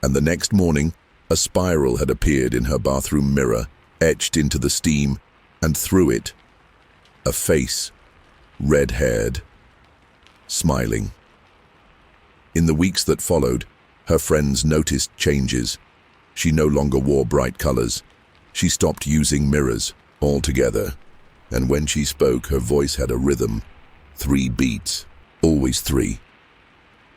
And the next morning, a spiral had appeared in her bathroom mirror, etched into the steam, and through it, a face, red-haired, smiling. In the weeks that followed, her friends noticed changes. She no longer wore bright colors. She stopped using mirrors altogether, and when she spoke, her voice had a rhythm. 3 beats, always 3.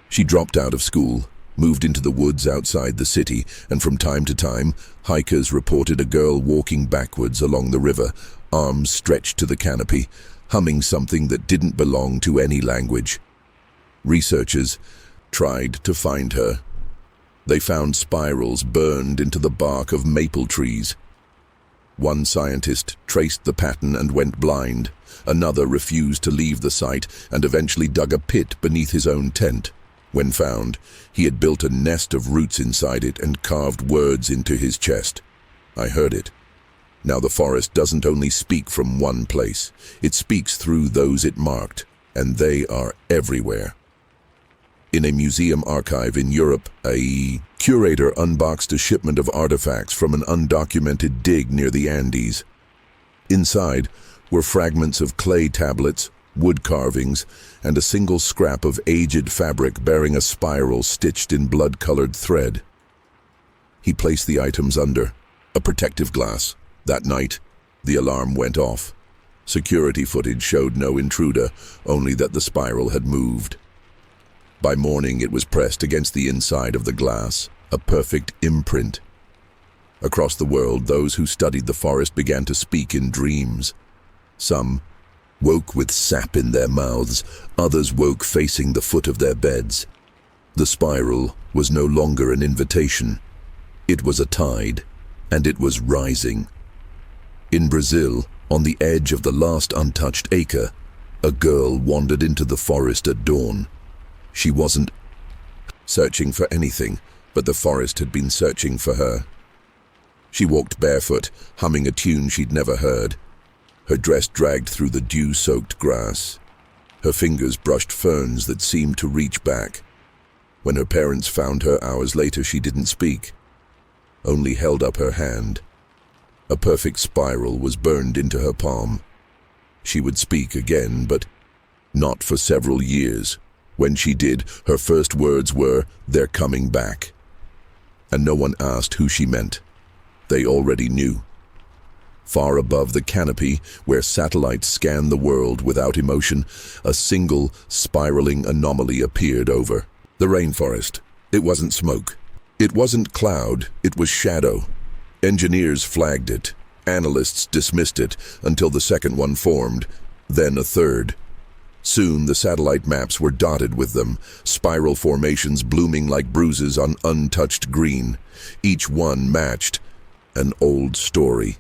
She dropped out of school, moved into the woods outside the city, and from time to time, hikers reported a girl walking backwards along the river, arms stretched to the canopy, humming something that didn't belong to any language. Researchers tried to find her. They found spirals burned into the bark of maple trees. One scientist traced the pattern and went blind. Another refused to leave the site and eventually dug a pit beneath his own tent. When found, he had built a nest of roots inside it and carved words into his chest. I heard it. Now the forest doesn't only speak from one place. It speaks through those it marked, and they are everywhere. In a museum archive in Europe, a curator unboxed a shipment of artifacts from an undocumented dig near the Andes. Inside were fragments of clay tablets, wood carvings, and a single scrap of aged fabric bearing a spiral stitched in blood-colored thread. He placed the items under a protective glass. That night, the alarm went off. Security footage showed no intruder, only that the spiral had moved. By morning, it was pressed against the inside of the glass, a perfect imprint. Across the world, those who studied the forest began to speak in dreams. Some woke with sap in their mouths, others woke facing the foot of their beds. The spiral was no longer an invitation. It was a tide, and it was rising. In Brazil, on the edge of the last untouched acre, a girl wandered into the forest at dawn. She wasn't searching for anything, but the forest had been searching for her. She walked barefoot, humming a tune she'd never heard. Her dress dragged through the dew-soaked grass. Her fingers brushed ferns that seemed to reach back. When her parents found her hours later, she didn't speak, only held up her hand. A perfect spiral was burned into her palm. She would speak again, but not for several years. When she did, her first words were, "They're coming back." And no one asked who she meant. They already knew. Far above the canopy, where satellites scanned the world without emotion, a single, spiraling anomaly appeared over the rainforest. It wasn't smoke. It wasn't cloud. It was shadow. Engineers flagged it. Analysts dismissed it until the second one formed, then a third. Soon the satellite maps were dotted with them, spiral formations blooming like bruises on untouched green. Each one matched an old story.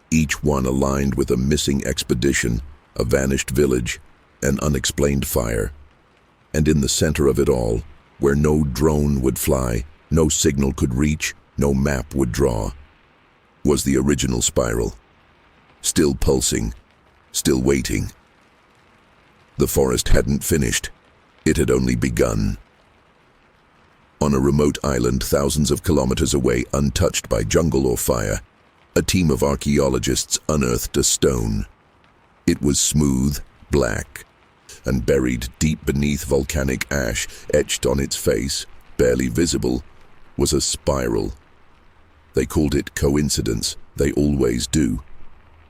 Each one aligned with a missing expedition, a vanished village, an unexplained fire. And in the center of it all, where no drone would fly, no signal could reach, no map would draw, was the original spiral. Still pulsing, still waiting. The forest hadn't finished. It had only begun. On a remote island thousands of kilometers away, untouched by jungle or fire, a team of archaeologists unearthed a stone. It was smooth, black, and buried deep beneath volcanic ash, etched on its face, barely visible, was a spiral. They called it coincidence. They always do.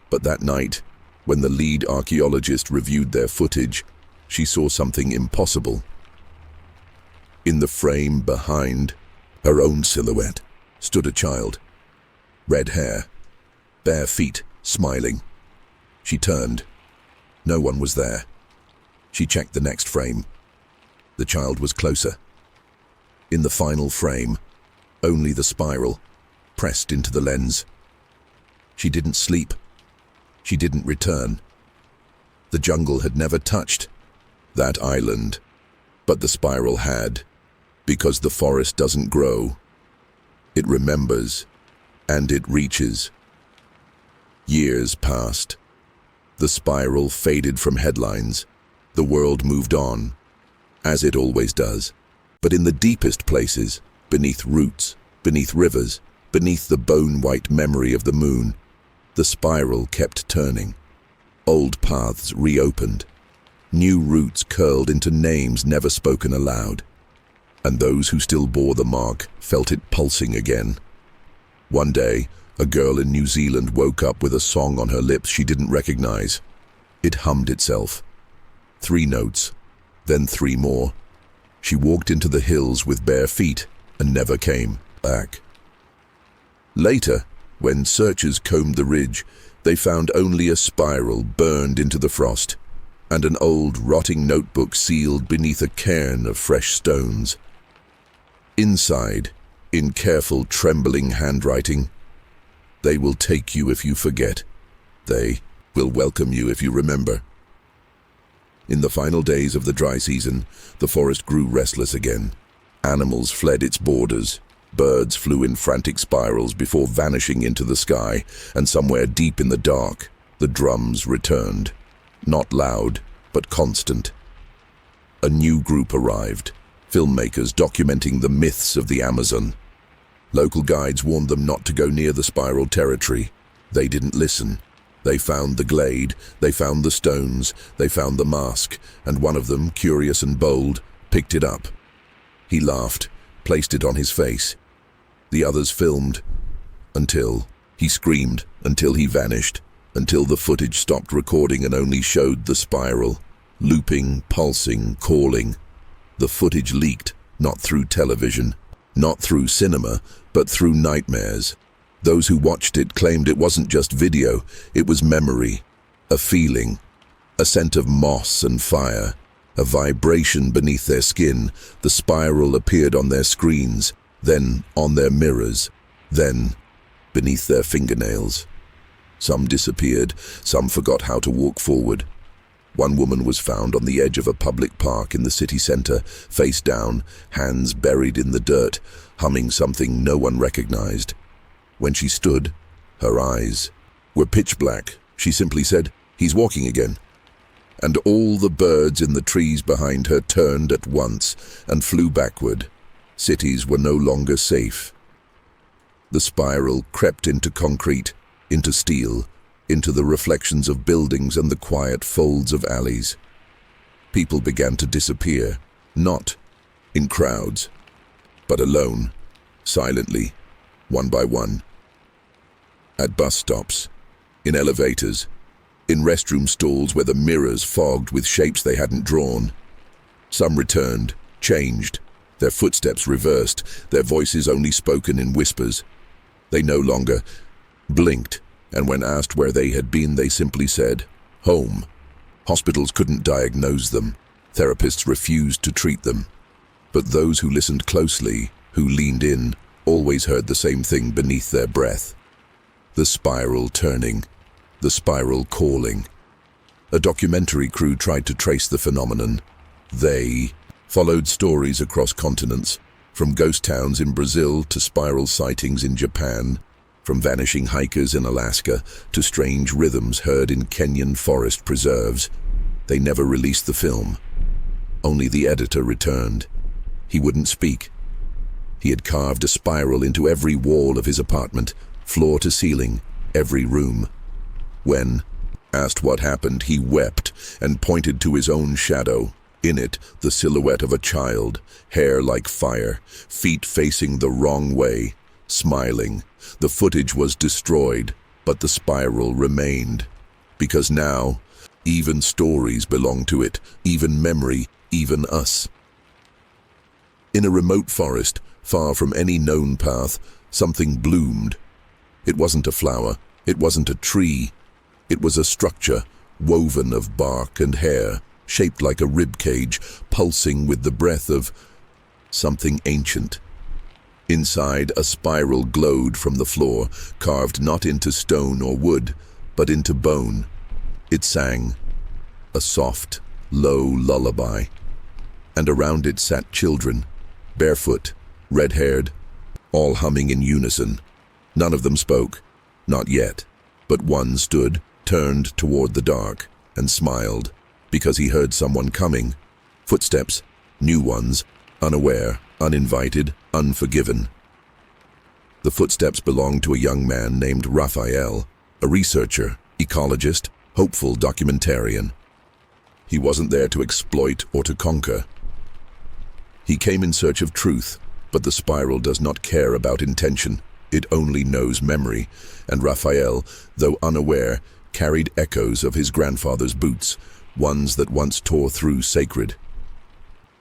But that night, when the lead archaeologist reviewed their footage, she saw something impossible. In the frame behind her own silhouette stood a child. Red hair, bare feet, smiling. She turned. No one was there. She checked the next frame. The child was closer. In the final frame, only the spiral, pressed into the lens. She didn't sleep. She didn't return. The jungle had never touched that island, but the spiral had, because the forest doesn't grow. It remembers, and it reaches. Years passed. The spiral faded from headlines. The world moved on, as it always does. But in the deepest places, beneath roots, beneath rivers, beneath the bone-white memory of the moon, the spiral kept turning. Old paths reopened. New roots curled into names never spoken aloud. And those who still bore the mark felt it pulsing again. One day, a girl in New Zealand woke up with a song on her lips she didn't recognize. It hummed itself. 3 notes, then 3 more. She walked into the hills with bare feet and never came back. Later, when searchers combed the ridge, they found only a spiral burned into the frost, and an old, rotting notebook sealed beneath a cairn of fresh stones. Inside, in careful, trembling handwriting, "They will take you if you forget. They will welcome you if you remember." In the final days of the dry season, the forest grew restless again. Animals fled its borders. Birds flew in frantic spirals before vanishing into the sky, and somewhere deep in the dark, the drums returned. Not loud, but constant. A new group arrived, filmmakers documenting the myths of the Amazon. Local guides warned them not to go near the spiral territory. They didn't listen. They found the glade, they found the stones, they found the mask, and one of them, curious and bold, picked it up. He laughed, placed it on his face. The others filmed, until he screamed, until he vanished, until the footage stopped recording and only showed the spiral, looping, pulsing, calling. The footage leaked, not through television, not through cinema, but through nightmares. Those who watched it claimed it wasn't just video, it was memory, a feeling, a scent of moss and fire, a vibration beneath their skin. The spiral appeared on their screens, then on their mirrors, then beneath their fingernails. Some disappeared, some forgot how to walk forward. One woman was found on the edge of a public park in the city center, face down, hands buried in the dirt, humming something no one recognized. When she stood, her eyes were pitch black. She simply said, "He's walking again." And all the birds in the trees behind her turned at once and flew backward. Cities were no longer safe. The spiral crept into concrete, into steel, into the reflections of buildings and the quiet folds of alleys. People began to disappear, not in crowds, but alone, silently, one by one. At bus stops, in elevators, in restroom stalls where the mirrors fogged with shapes they hadn't drawn. Some returned, changed, their footsteps reversed, their voices only spoken in whispers. They no longer blinked, and when asked where they had been, they simply said, "Home." Hospitals couldn't diagnose them. Therapists refused to treat them. But those who listened closely, who leaned in, always heard the same thing beneath their breath. The spiral turning, the spiral calling. A documentary crew tried to trace the phenomenon. They followed stories across continents, from ghost towns in Brazil to spiral sightings in Japan, from vanishing hikers in Alaska to strange rhythms heard in Kenyan forest preserves. They never released the film. Only the editor returned. He wouldn't speak. He had carved a spiral into every wall of his apartment, floor to ceiling, every room. When asked what happened, he wept and pointed to his own shadow. In it, the silhouette of a child, hair like fire, feet facing the wrong way, smiling. The footage was destroyed, but the spiral remained. Because now, even stories belong to it, even memory, even us. In a remote forest, far from any known path, something bloomed. It wasn't a flower, it wasn't a tree. It was a structure, woven of bark and hair, shaped like a rib cage, pulsing with the breath of something ancient. Inside, a spiral glowed from the floor, carved not into stone or wood, but into bone. It sang, a soft, low lullaby. And around it sat children, barefoot, red-haired, all humming in unison. None of them spoke, not yet, but one stood, turned toward the dark, and smiled, because he heard someone coming. Footsteps, new ones, unaware, uninvited, unforgiven. The footsteps belonged to a young man named Raphael, a researcher, ecologist, hopeful documentarian. He wasn't there to exploit or to conquer. He came in search of truth, but the spiral does not care about intention. It only knows memory, and Raphael, though unaware, carried echoes of his grandfather's boots, ones that once tore through sacred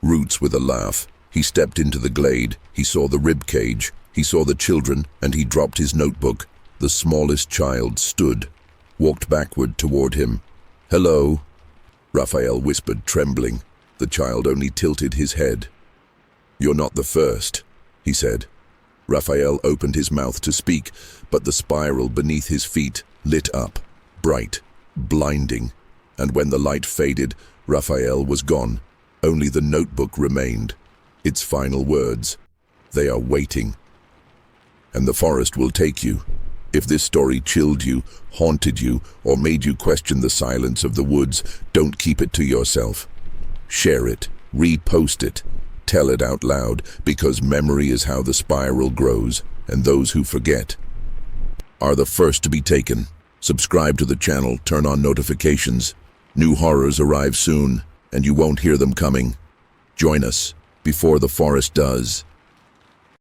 roots. With a laugh, he stepped into the glade. He saw the rib cage, he saw the children, and he dropped his notebook. The smallest child stood, walked backward toward him. "Hello," Raphael whispered, trembling. The child only tilted his head. "You're not the first," he said. Raphael opened his mouth to speak, but the spiral beneath his feet lit up, bright, blinding. And when the light faded, Raphael was gone. Only the notebook remained. Its final words, "They are waiting. And the forest will take you." If this story chilled you, haunted you, or made you question the silence of the woods, don't keep it to yourself. Share it, repost it, Tell it out loud, because memory is how the spiral grows, and those who forget are the first to be taken. Subscribe to the channel, turn on notifications. New horrors arrive soon, and you won't hear them coming. Join us before the forest does.